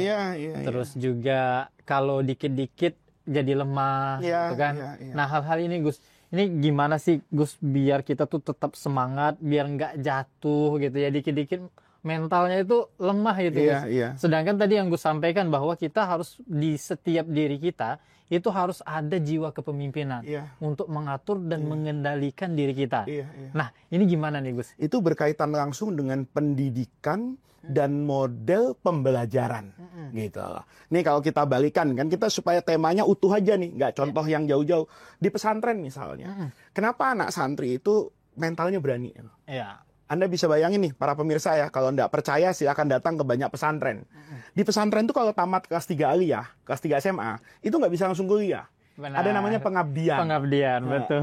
Terus juga kalau dikit-dikit jadi lemah gitu kan. Nah, hal-hal ini Gus, ini gimana sih Gus biar kita tuh tetap semangat, biar nggak jatuh gitu ya, dikit-dikit mentalnya itu lemah gitu Gus. Sedangkan tadi yang Gus sampaikan bahwa kita harus di setiap diri kita itu harus ada jiwa kepemimpinan untuk mengatur dan mengendalikan diri kita. Nah, ini gimana nih Gus? Itu berkaitan langsung dengan pendidikan dan model pembelajaran gitu. Nih kalau kita balikan kan, kita supaya temanya utuh aja nih, nggak contoh yang jauh-jauh. Di pesantren misalnya, kenapa anak santri itu mentalnya berani? Anda bisa bayangin nih para pemirsa ya, kalau nggak percaya silakan datang ke banyak pesantren. Di pesantren tuh kalau tamat kelas 3 aliyah, kelas 3 SMA, itu nggak bisa langsung kuliah. Benar. Ada namanya pengabdian. Pengabdian, betul.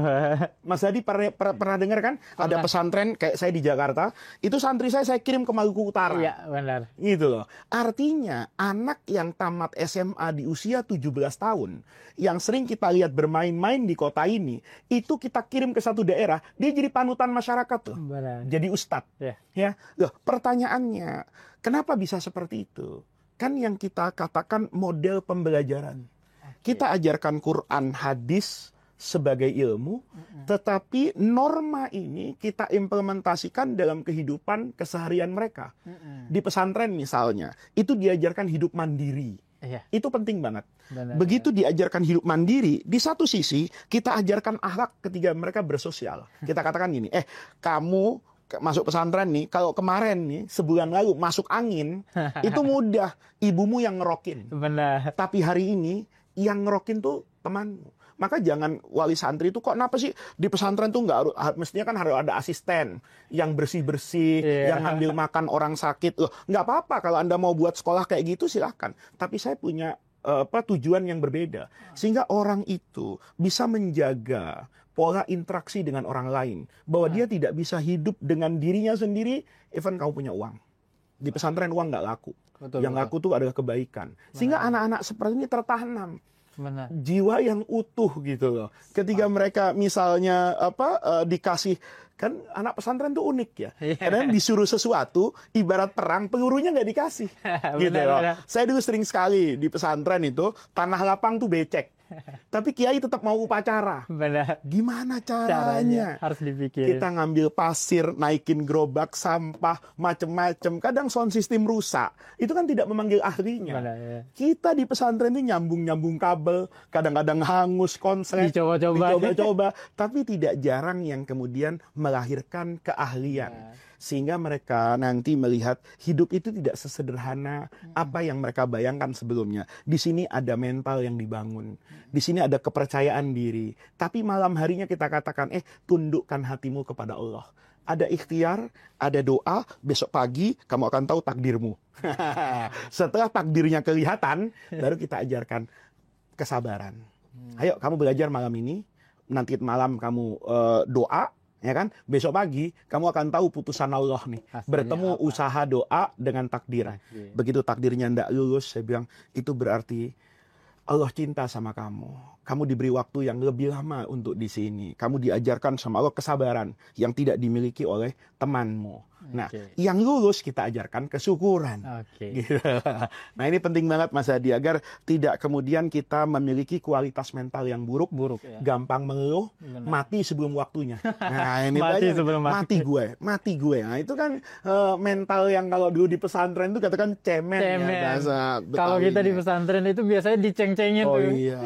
Mas Hadi pernah dengar kan? Ada pesantren kayak saya di Jakarta, itu santri saya kirim ke Maluku Utara. Iya, benar. Gitu loh. Artinya anak yang tamat SMA di usia 17 tahun, yang sering kita lihat bermain-main di kota ini, itu kita kirim ke satu daerah, dia jadi panutan masyarakat tuh. Benar. Jadi ustadz. Ya. Ya. Loh, pertanyaannya, kenapa bisa seperti itu? Kan yang kita katakan model pembelajaran. Kita ajarkan Quran, hadis sebagai ilmu, tetapi norma ini kita implementasikan dalam kehidupan keseharian mereka. Di pesantren misalnya, itu diajarkan hidup mandiri. Iya. Itu penting banget. Benar, Begitu diajarkan hidup mandiri, di satu sisi kita ajarkan akhlak ketika mereka bersosial. Kita katakan gini, kamu masuk pesantren nih, kalau kemarin nih, sebulan lalu masuk angin, itu mudah, ibumu yang ngerokin. Benar. Tapi hari ini, yang ngerokin tuh temanmu. Maka jangan wali santri itu kok kenapa sih di pesantren tuh nggak mestinya kan harus ada asisten yang bersih-bersih, yang ngambil makan orang sakit. Loh, nggak apa-apa kalau Anda mau buat sekolah kayak gitu silahkan. Tapi saya punya tujuan yang berbeda. Sehingga orang itu bisa menjaga pola interaksi dengan orang lain. Bahwa dia tidak bisa hidup dengan dirinya sendiri, even kamu punya uang. Di pesantren uang nggak laku. Yang laku tuh adalah kebaikan. Sehingga anak-anak seperti ini tertanam. Benar. Jiwa yang utuh gitu loh. Ketika mereka misalnya dikasih, kan anak pesantren tuh unik ya. Karena disuruh sesuatu, ibarat perang, pelurunya nggak dikasih. Gitu loh. Benar. Saya dulu sering sekali di pesantren itu, tanah lapang tuh becek. Tapi kiai tetap mau upacara. Benar. Gimana caranya? Harus dipikirin. Kita ngambil pasir, naikin gerobak, sampah, macem-macem. Kadang sound system rusak. Itu kan tidak memanggil ahlinya. Benar, ya. Kita di pesantren ini nyambung-nyambung kabel, kadang-kadang hangus konslet, dicoba-coba. Tapi tidak jarang yang kemudian melahirkan keahlian. Sehingga mereka nanti melihat hidup itu tidak sesederhana apa yang mereka bayangkan sebelumnya. Di sini ada mental yang dibangun. Di sini ada kepercayaan diri. Tapi malam harinya kita katakan, tundukkan hatimu kepada Allah. Ada ikhtiar, ada doa, besok pagi kamu akan tahu takdirmu. Setelah takdirnya kelihatan, baru kita ajarkan kesabaran. Ayo kamu belajar malam ini, nanti malam kamu doa, ya kan? Besok pagi kamu akan tahu putusan Allah nih. Hasilnya bertemu apa? Usaha doa dengan takdir. Begitu takdirnya tidak lulus, saya bilang itu berarti Allah cinta sama kamu. Kamu diberi waktu yang lebih lama untuk di sini. Kamu diajarkan sama Allah kesabaran yang tidak dimiliki oleh temanmu. Nah, yang lulus kita ajarkan kesyukuran. Gitu. Nah, ini penting banget Mas Hadi agar tidak kemudian kita memiliki kualitas mental yang buruk, ya. Gampang mengeluh, mati sebelum waktunya. Nah, ini mati gue. Nah, itu kan mental yang kalau dulu di pesantren itu katakan cemen. Ya, kalau kita di pesantren itu biasanya diceng-cengin tuh. Iya.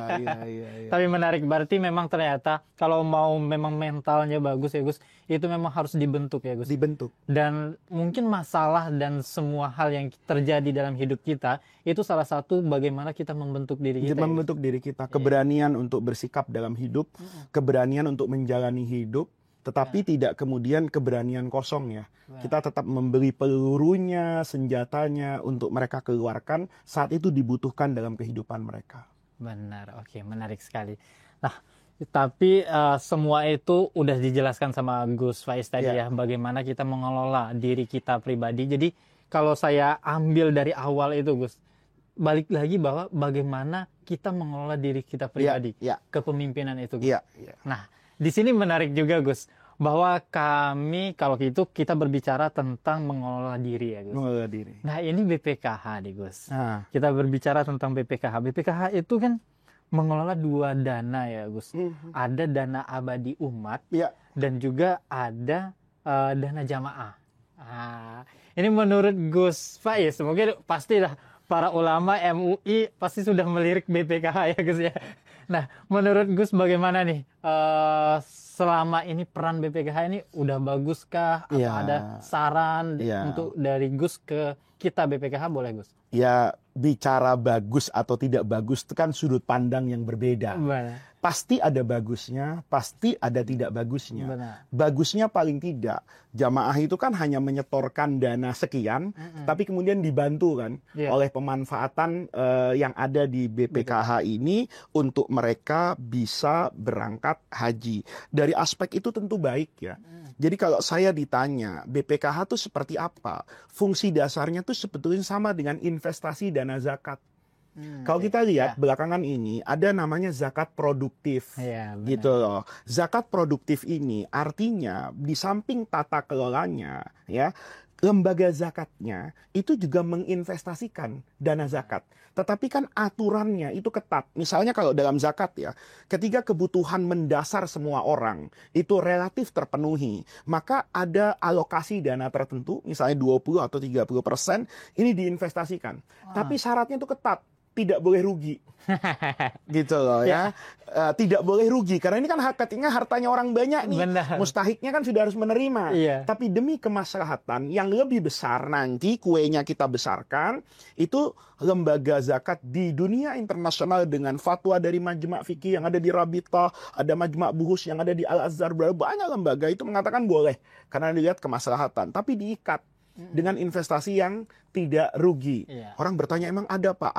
Tapi menarik, berarti memang ternyata kalau mau memang mentalnya bagus ya Gus, itu memang harus dibentuk ya Gus. Dibentuk. Dan mungkin masalah dan semua hal yang terjadi dalam hidup kita, itu salah satu bagaimana kita membentuk diri kita. Membentuk diri kita, keberanian untuk bersikap dalam hidup, keberanian untuk menjalani hidup, tetapi tidak kemudian keberanian kosong ya. Kita tetap membeli pelurunya, senjatanya untuk mereka keluarkan saat itu dibutuhkan dalam kehidupan mereka. Benar, oke, menarik sekali. Nah, tapi semua itu udah dijelaskan sama Gus Faiz tadi ya, bagaimana kita mengelola diri kita pribadi. Jadi kalau saya ambil dari awal itu Gus, balik lagi bahwa bagaimana kita mengelola diri kita pribadi, kepemimpinan itu Gus. Nah, di sini menarik juga Gus, bahwa kami kalau gitu kita berbicara tentang mengelola diri ya Gus. Mengelola diri. Nah ini BPKH nih Gus. Kita berbicara tentang BPKH. BPKH itu kan mengelola dua dana ya Gus. Ada dana abadi umat dan juga ada dana jamaah. Ini menurut Gus Faiz, mungkin pastilah para ulama MUI pasti sudah melirik BPKH ya Gus ya. Nah menurut Gus bagaimana nih? Selama ini peran BPKH ini udah baguskah? Atau ada saran untuk dari Gus ke kita BPKH, boleh Gus? Ya, bicara bagus atau tidak bagus itu kan sudut pandang yang berbeda. Benar. Pasti ada bagusnya, pasti ada tidak bagusnya. Benar. Bagusnya paling tidak, jamaah itu kan hanya menyetorkan dana sekian, tapi kemudian dibantu kan oleh pemanfaatan yang ada di BPKH ini untuk mereka bisa berangkat haji. Dari aspek itu tentu baik ya. Jadi kalau saya ditanya BPKH itu seperti apa, fungsi dasarnya itu sebetulnya sama dengan investasi dana zakat. Kalau kita lihat belakangan ini ada namanya zakat produktif, gitu loh. Zakat produktif ini artinya di samping tata kelolanya, ya, lembaga zakatnya itu juga menginvestasikan dana zakat. Tetapi kan aturannya itu ketat. Misalnya kalau dalam zakat ya, ketika kebutuhan mendasar semua orang itu relatif terpenuhi, maka ada alokasi dana tertentu, misalnya 20 atau 30% ini diinvestasikan. Tapi syaratnya itu ketat. Tidak boleh rugi. Gitu loh ya. Tidak boleh rugi. Karena ini kan ketika hartanya orang banyak nih. Benar. Mustahiknya kan sudah harus menerima. Tapi demi kemaslahatan yang lebih besar nanti kuenya kita besarkan. Itu lembaga zakat di dunia internasional dengan fatwa dari Majma' Fikih yang ada di Rabitah. Ada Majma' Buhus yang ada di Al-Azhar. Banyak lembaga itu mengatakan boleh. Karena dilihat kemaslahatan. Tapi diikat dengan investasi yang tidak rugi. Orang bertanya, emang ada Pak?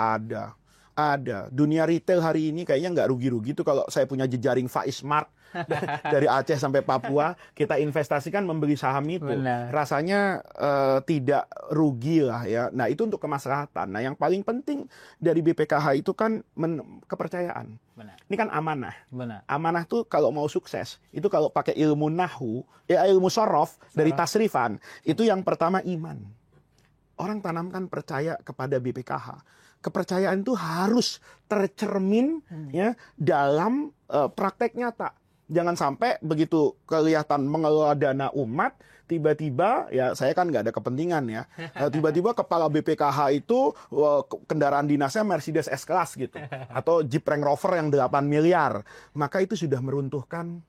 Ada. Dunia retail hari ini kayaknya nggak rugi-rugi. Itu kalau saya punya jejaring Faiz Mart dari Aceh sampai Papua, kita investasikan membeli saham itu. Benar. Rasanya tidak rugi lah ya. Nah itu untuk kemaslahatan. Nah yang paling penting dari BPKH itu kan kepercayaan. Benar. Ini kan amanah. Benar. Amanah tuh kalau mau sukses, itu kalau pakai ilmu nahu, ilmu sorof dari tasrifan, itu yang pertama iman. Orang tanamkan percaya kepada BPKH. Kepercayaan itu harus tercermin ya dalam praktek nyata. Jangan sampai begitu kelihatan mengelola dana umat, tiba-tiba, ya saya kan nggak ada kepentingan ya, tiba-tiba kepala BPKH itu kendaraan dinasnya Mercedes S-Class gitu, atau Jeep Range Rover yang 8 miliar, maka itu sudah meruntuhkan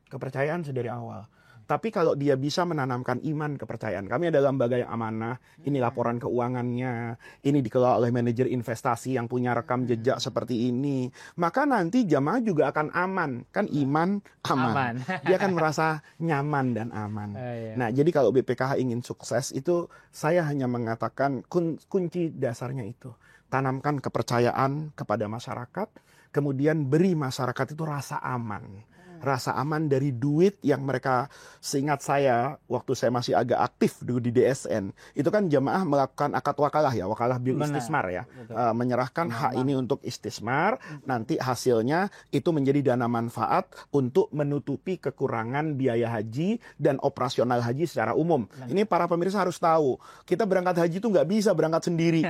kepercayaan sedari awal. Tapi kalau dia bisa menanamkan iman, kepercayaan. Kami adalah lembaga yang amanah, ini laporan keuangannya, ini dikelola oleh manajer investasi yang punya rekam jejak seperti ini. Maka nanti jamaah juga akan aman. Kan iman, aman. Dia akan merasa nyaman dan aman. Nah, jadi kalau BPKH ingin sukses, itu saya hanya mengatakan kunci dasarnya itu. Tanamkan kepercayaan kepada masyarakat, kemudian beri masyarakat itu rasa aman. Rasa aman dari duit yang mereka, seingat saya waktu saya masih agak aktif dulu di DSN, itu kan jamaah melakukan akad wakalah ya, wakalah bil istismar ya, menyerahkan hak ini untuk istismar, nanti hasilnya itu menjadi dana manfaat untuk menutupi kekurangan biaya haji dan operasional haji secara umum. Ini para pemirsa harus tahu, kita berangkat haji itu nggak bisa berangkat sendiri,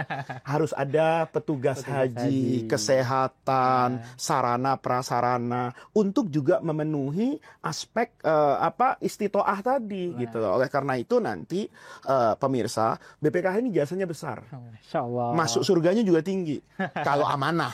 harus ada petugas haji, kesehatan, sarana prasarana untuk juga memenuhi aspek istitoah tadi gitu loh. Oleh karena itu nanti pemirsa, BPKH ini jasanya besar. Masuk surganya juga tinggi kalau amanah.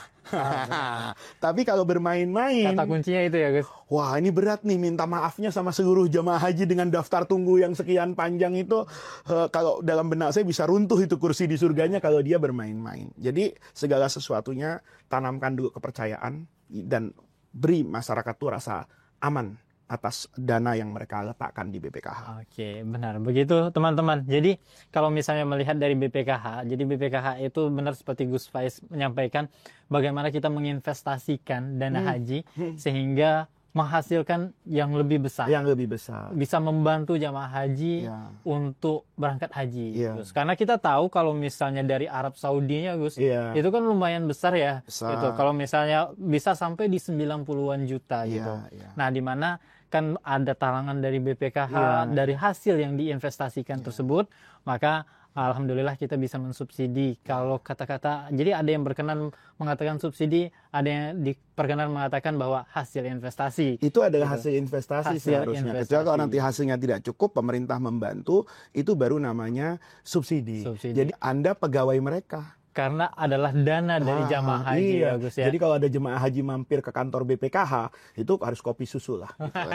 Tapi kalau bermain-main, kata kuncinya itu ya Gus. Wah ini berat nih, minta maafnya sama seluruh jamaah haji dengan daftar tunggu yang sekian panjang itu. Kalau dalam benak saya bisa runtuh itu kursi di surganya kalau dia bermain-main. Jadi segala sesuatunya tanamkan dulu kepercayaan dan beri masyarakat tuh rasa aman atas dana yang mereka letakkan di BPKH. Oke, benar. Begitu teman-teman. Jadi kalau misalnya melihat dari BPKH, jadi BPKH itu benar seperti Gus Faiz menyampaikan bagaimana kita menginvestasikan dana haji sehingga menghasilkan yang lebih besar. Yang lebih besar. Bisa membantu jamaah haji untuk berangkat haji. Gus. Karena kita tahu kalau misalnya dari Arab Saudinya Gus, itu kan lumayan besar ya. Gitu. Kalau misalnya bisa sampai di 90-an juta gitu. Nah, di mana kan ada talangan dari BPKH dari hasil yang diinvestasikan tersebut, maka alhamdulillah kita bisa mensubsidi. Kalau kata-kata, jadi ada yang berkenan mengatakan subsidi, ada yang berkenan mengatakan bahwa hasil investasi. Itu adalah hasil investasi seharusnya. Kecuali kalau nanti hasilnya tidak cukup, pemerintah membantu, itu baru namanya subsidi. Jadi Anda pegawai mereka. Karena adalah dana dari jamaah haji ya Gus ya. Jadi kalau ada jemaah haji mampir ke kantor BPKH, itu harus kopi susu lah. Gitu.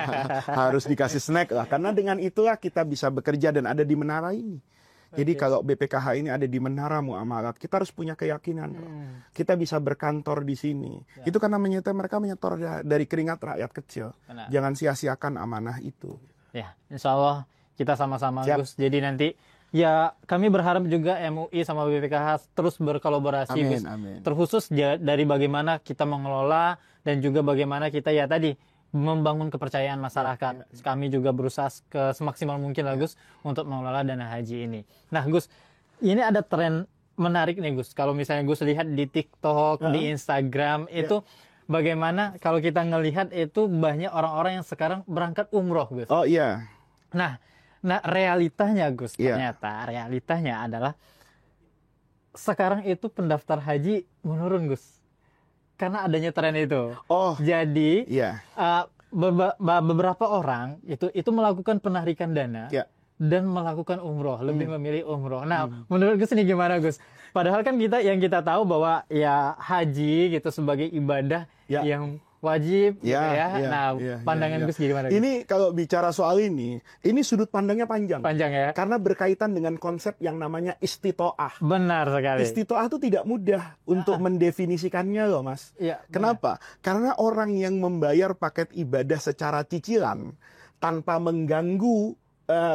Harus dikasih snack lah. Karena dengan itulah kita bisa bekerja dan ada di menara ini. Jadi kalau BPKH ini ada di Menara Muamalat, kita harus punya keyakinan. Kita bisa berkantor di sini. Ya. Itu karena mereka menyetor dari keringat rakyat kecil. Benar. Jangan sia-siakan amanah itu. Ya, insya Allah kita sama-sama, Gus. Jadi nanti ya kami berharap juga MUI sama BPKH terus berkolaborasi, amin, Gus. Amin. Terkhusus dari bagaimana kita mengelola dan juga bagaimana kita ya tadi membangun kepercayaan masyarakat. Kami juga berusaha semaksimal mungkin lah, Gus, untuk mengelola dana haji ini. Nah, Gus, ini ada tren menarik nih, Gus. Kalau misalnya Gus lihat di TikTok, di Instagram, itu bagaimana kalau kita ngelihat itu banyak orang-orang yang sekarang berangkat umroh, Gus. Oh iya. Nah realitanya, Gus, ternyata realitanya adalah sekarang itu pendaftar haji menurun, Gus. Karena adanya tren itu. Jadi beberapa orang itu melakukan penarikan dana dan melakukan umroh, lebih memilih umroh. Nah, menurut Gus ini gimana, Gus? Padahal kan kita tahu bahwa ya haji gitu sebagai ibadah yang wajib, pandangan Gus gimana? Gus? Ini kalau bicara soal ini sudut pandangnya panjang. Panjang ya. Karena berkaitan dengan konsep yang namanya istitoah. Benar sekali. Istitoah itu tidak mudah untuk mendefinisikannya loh, Mas. Ya, kenapa? Karena orang yang membayar paket ibadah secara cicilan tanpa mengganggu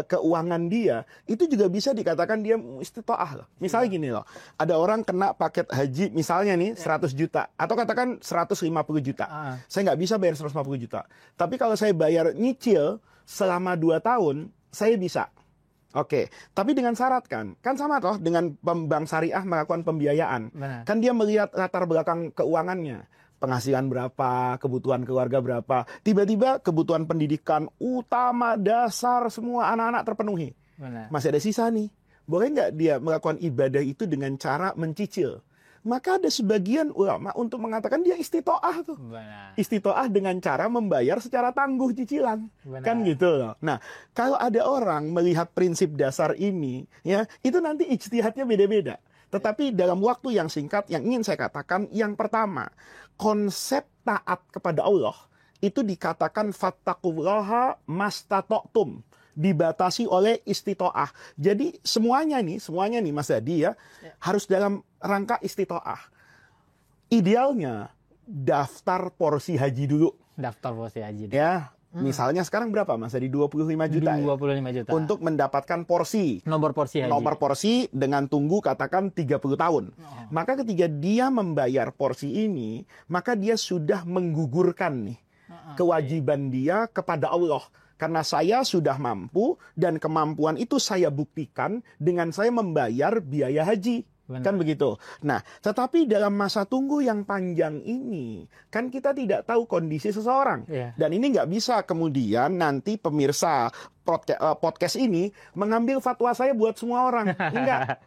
keuangan dia, itu juga bisa dikatakan dia istitoah loh. Misalnya gini loh, ada orang kena paket haji misalnya nih 100 juta atau katakan 150 juta. Saya nggak bisa bayar 150 juta. Tapi kalau saya bayar nyicil selama 2 tahun, saya bisa. Oke, tapi dengan syarat kan sama toh dengan bank syariah melakukan pembiayaan. Benar. Kan dia melihat latar belakang keuangannya. Penghasilan berapa, kebutuhan keluarga berapa. Tiba-tiba kebutuhan pendidikan utama, dasar, semua anak-anak terpenuhi. Benar. Masih ada sisa nih. Boleh nggak dia melakukan ibadah itu dengan cara mencicil? Maka ada sebagian ulama untuk mengatakan dia istitoah tuh. Benar. Istitoah dengan cara membayar secara tangguh cicilan. Benar. Kan gitu loh. Nah, kalau ada orang melihat prinsip dasar ini, ya itu nanti ijtihadnya beda-beda. Tetapi dalam waktu yang singkat yang ingin saya katakan, yang pertama, konsep taat kepada Allah itu dikatakan fattaqullaha mastata'tum, dibatasi oleh istitoah. Jadi semuanya nih Mas Hadi harus dalam rangka istitoah. Idealnya daftar porsi haji dulu. Daftar porsi haji dulu. Ya. Misalnya sekarang berapa Mas? Di 25 juta 25 juta. Untuk mendapatkan porsi. Nomor porsi haji. Nomor porsi dengan tunggu katakan 30 tahun. Maka ketika dia membayar porsi ini, maka dia sudah menggugurkan nih kewajiban dia kepada Allah. Karena saya sudah mampu dan kemampuan itu saya buktikan dengan saya membayar biaya haji. Benar. Kan begitu. Nah, tetapi dalam masa tunggu yang panjang ini, kan kita tidak tahu kondisi seseorang. Dan ini nggak bisa kemudian nanti pemirsa podcast ini mengambil fatwa saya buat semua orang. Enggak.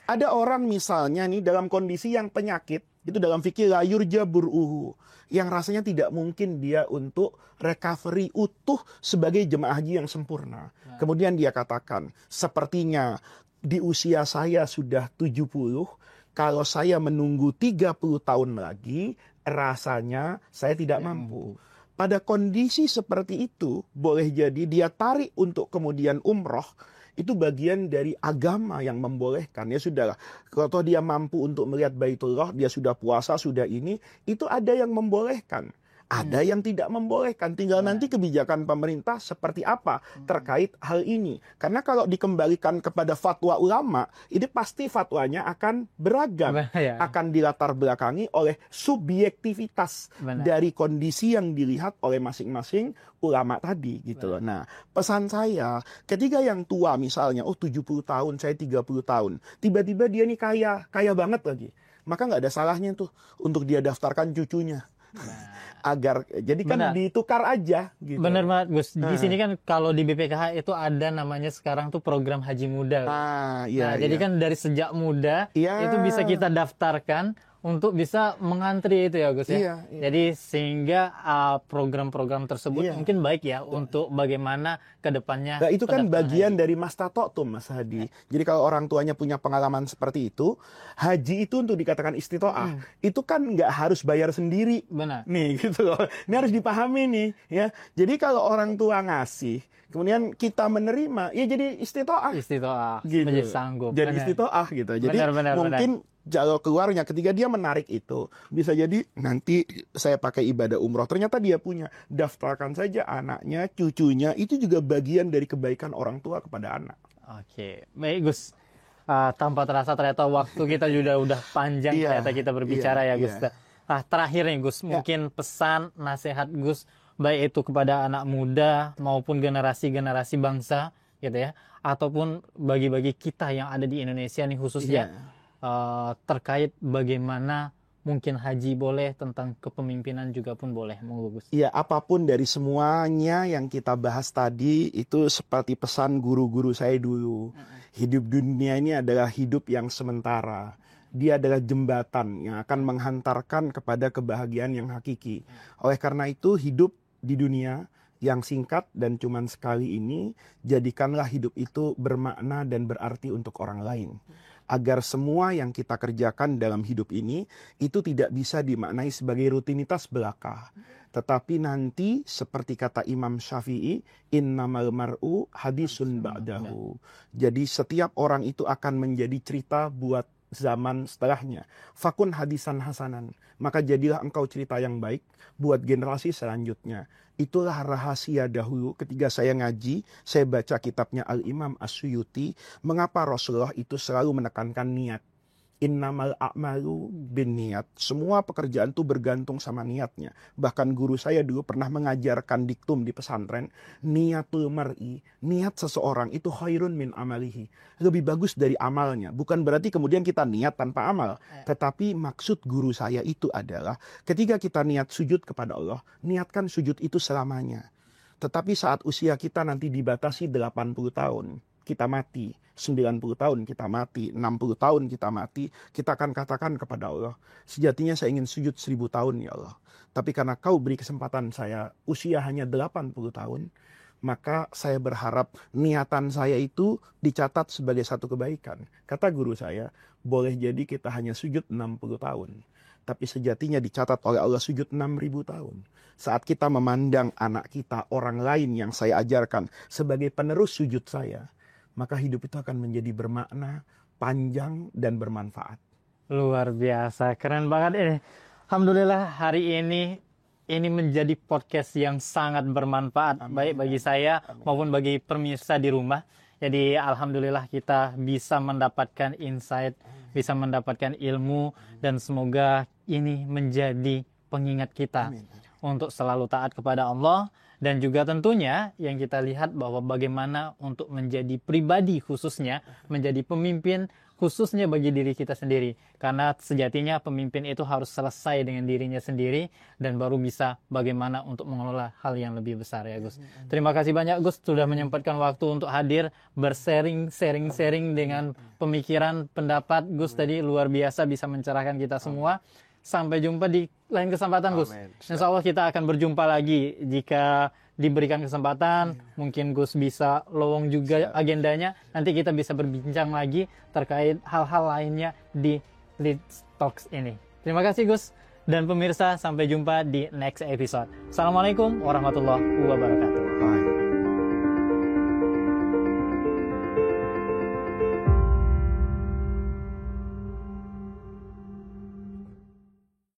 Ada orang misalnya nih dalam kondisi yang penyakit, itu dalam fikih la yurja bur'uhu, yang rasanya tidak mungkin dia untuk recovery utuh sebagai jemaah haji yang sempurna. Kemudian dia katakan, sepertinya di usia saya sudah 70, kalau saya menunggu 30 tahun lagi, rasanya saya tidak mampu. Pada kondisi seperti itu, boleh jadi dia tarik untuk kemudian umroh, itu bagian dari agama yang membolehkan. Ya sudahlah, kalau dia mampu untuk melihat Baitullah, dia sudah puasa, sudah ini, itu ada yang membolehkan. Ada yang tidak membolehkan. Tinggal nanti kebijakan pemerintah seperti apa terkait hal ini. Karena kalau dikembalikan kepada fatwa ulama, ini pasti fatwanya akan beragam. Akan dilatar belakangi oleh subjektivitas dari kondisi yang dilihat oleh masing-masing ulama tadi gitu loh. Nah, pesan saya, ketika yang tua misalnya, 70 tahun, saya 30 tahun, tiba-tiba dia nih kaya banget lagi. Maka nggak ada salahnya tuh untuk dia daftarkan cucunya. Agar jadi kan ditukar aja gitu. Benar banget, Gus. Di sini kan kalau di BPKH itu ada namanya sekarang tuh program haji muda. Jadi kan dari sejak muda itu bisa kita daftarkan untuk bisa mengantri itu ya Gus ya. Iya. Jadi sehingga program-program tersebut mungkin baik ya untuk bagaimana kedepannya. Nah, itu kan bagian dari mastata'tum Mas Hadi. Jadi kalau orang tuanya punya pengalaman seperti itu, haji itu untuk dikatakan istitoah, itu kan nggak harus bayar sendiri. Benar. Nih gitu loh. Ini harus dipahami nih ya. Jadi kalau orang tua ngasih, kemudian kita menerima, ya jadi istitoah. Istitoah, gitu. menjadi sanggup. Jadi istitoah gitu. Jadi mungkin kalau keluarnya ketika dia menarik itu, bisa jadi nanti saya pakai ibadah umroh, ternyata dia punya, daftarkan saja anaknya, cucunya, itu juga bagian dari kebaikan orang tua kepada anak. Oke, baik Gus. Tanpa terasa ternyata waktu kita juga udah panjang ternyata kita berbicara ya Gus. Terakhir nih Gus, mungkin pesan, nasihat Gus, baik itu kepada anak muda maupun generasi-generasi bangsa gitu ya, ataupun bagi-bagi kita yang ada di Indonesia nih khususnya. Terkait bagaimana mungkin haji boleh, tentang kepemimpinan juga pun boleh, monggo Gus. Iya, apapun dari semuanya yang kita bahas tadi itu seperti pesan guru-guru saya dulu. Hidup dunia ini adalah hidup yang sementara. Dia adalah jembatan yang akan menghantarkan kepada kebahagiaan yang hakiki. Oleh karena itu hidup di dunia yang singkat dan cuman sekali ini, jadikanlah hidup itu bermakna dan berarti untuk orang lain. Agar semua yang kita kerjakan dalam hidup ini itu tidak bisa dimaknai sebagai rutinitas belaka, tetapi nanti seperti kata Imam Syafi'i, innamal mar'u hadisun ba'dahu. Jadi setiap orang itu akan menjadi cerita buat zaman setelahnya. Fakun hadisan hasanan, maka jadilah engkau cerita yang baik buat generasi selanjutnya. Itulah rahasia dahulu ketika saya ngaji, saya baca kitabnya Al-Imam As-Suyuti, mengapa Rasulullah itu selalu menekankan niat. Innamal a'malu bin niat. Semua pekerjaan itu bergantung sama niatnya. Bahkan guru saya dulu pernah mengajarkan diktum di pesantren, niatul mar'i, niat seseorang itu khairun min amalihi. Lebih bagus dari amalnya. Bukan berarti kemudian kita niat tanpa amal. Tetapi maksud guru saya itu adalah ketika kita niat sujud kepada Allah, niatkan sujud itu selamanya. Tetapi saat usia kita nanti dibatasi 80 tahun, kita mati, 90 tahun kita mati, 60 tahun kita mati, kita akan katakan kepada Allah, sejatinya saya ingin sujud 1000 tahun ya Allah. Tapi karena kau beri kesempatan saya usia hanya 80 tahun, maka saya berharap niatan saya itu dicatat sebagai satu kebaikan. Kata guru saya, boleh jadi kita hanya sujud 60 tahun. Tapi sejatinya dicatat oleh Allah sujud 6000 tahun. Saat kita memandang anak kita, orang lain yang saya ajarkan sebagai penerus sujud saya, maka hidup itu akan menjadi bermakna, panjang, dan bermanfaat. Luar biasa, keren banget ini. Alhamdulillah hari ini menjadi podcast yang sangat bermanfaat. Amin. Baik bagi saya maupun bagi pemirsa di rumah. Jadi alhamdulillah kita bisa mendapatkan insight, bisa mendapatkan ilmu, dan semoga ini menjadi pengingat kita untuk selalu taat kepada Allah. Dan juga tentunya yang kita lihat bahwa bagaimana untuk menjadi pribadi khususnya, menjadi pemimpin khususnya bagi diri kita sendiri. Karena sejatinya pemimpin itu harus selesai dengan dirinya sendiri dan baru bisa bagaimana untuk mengelola hal yang lebih besar ya Gus. Terima kasih banyak Gus sudah menyempatkan waktu untuk hadir sharing dengan pemikiran, pendapat Gus tadi luar biasa bisa mencerahkan kita semua. Sampai jumpa di lain kesempatan Gus. Insya Allah kita akan berjumpa lagi jika diberikan kesempatan. Mungkin Gus bisa lowong juga agendanya. Nanti kita bisa berbincang lagi terkait hal-hal lainnya di Leeds Talks ini. Terima kasih Gus. Dan pemirsa, sampai jumpa di next episode. Assalamualaikum warahmatullahi wabarakatuh.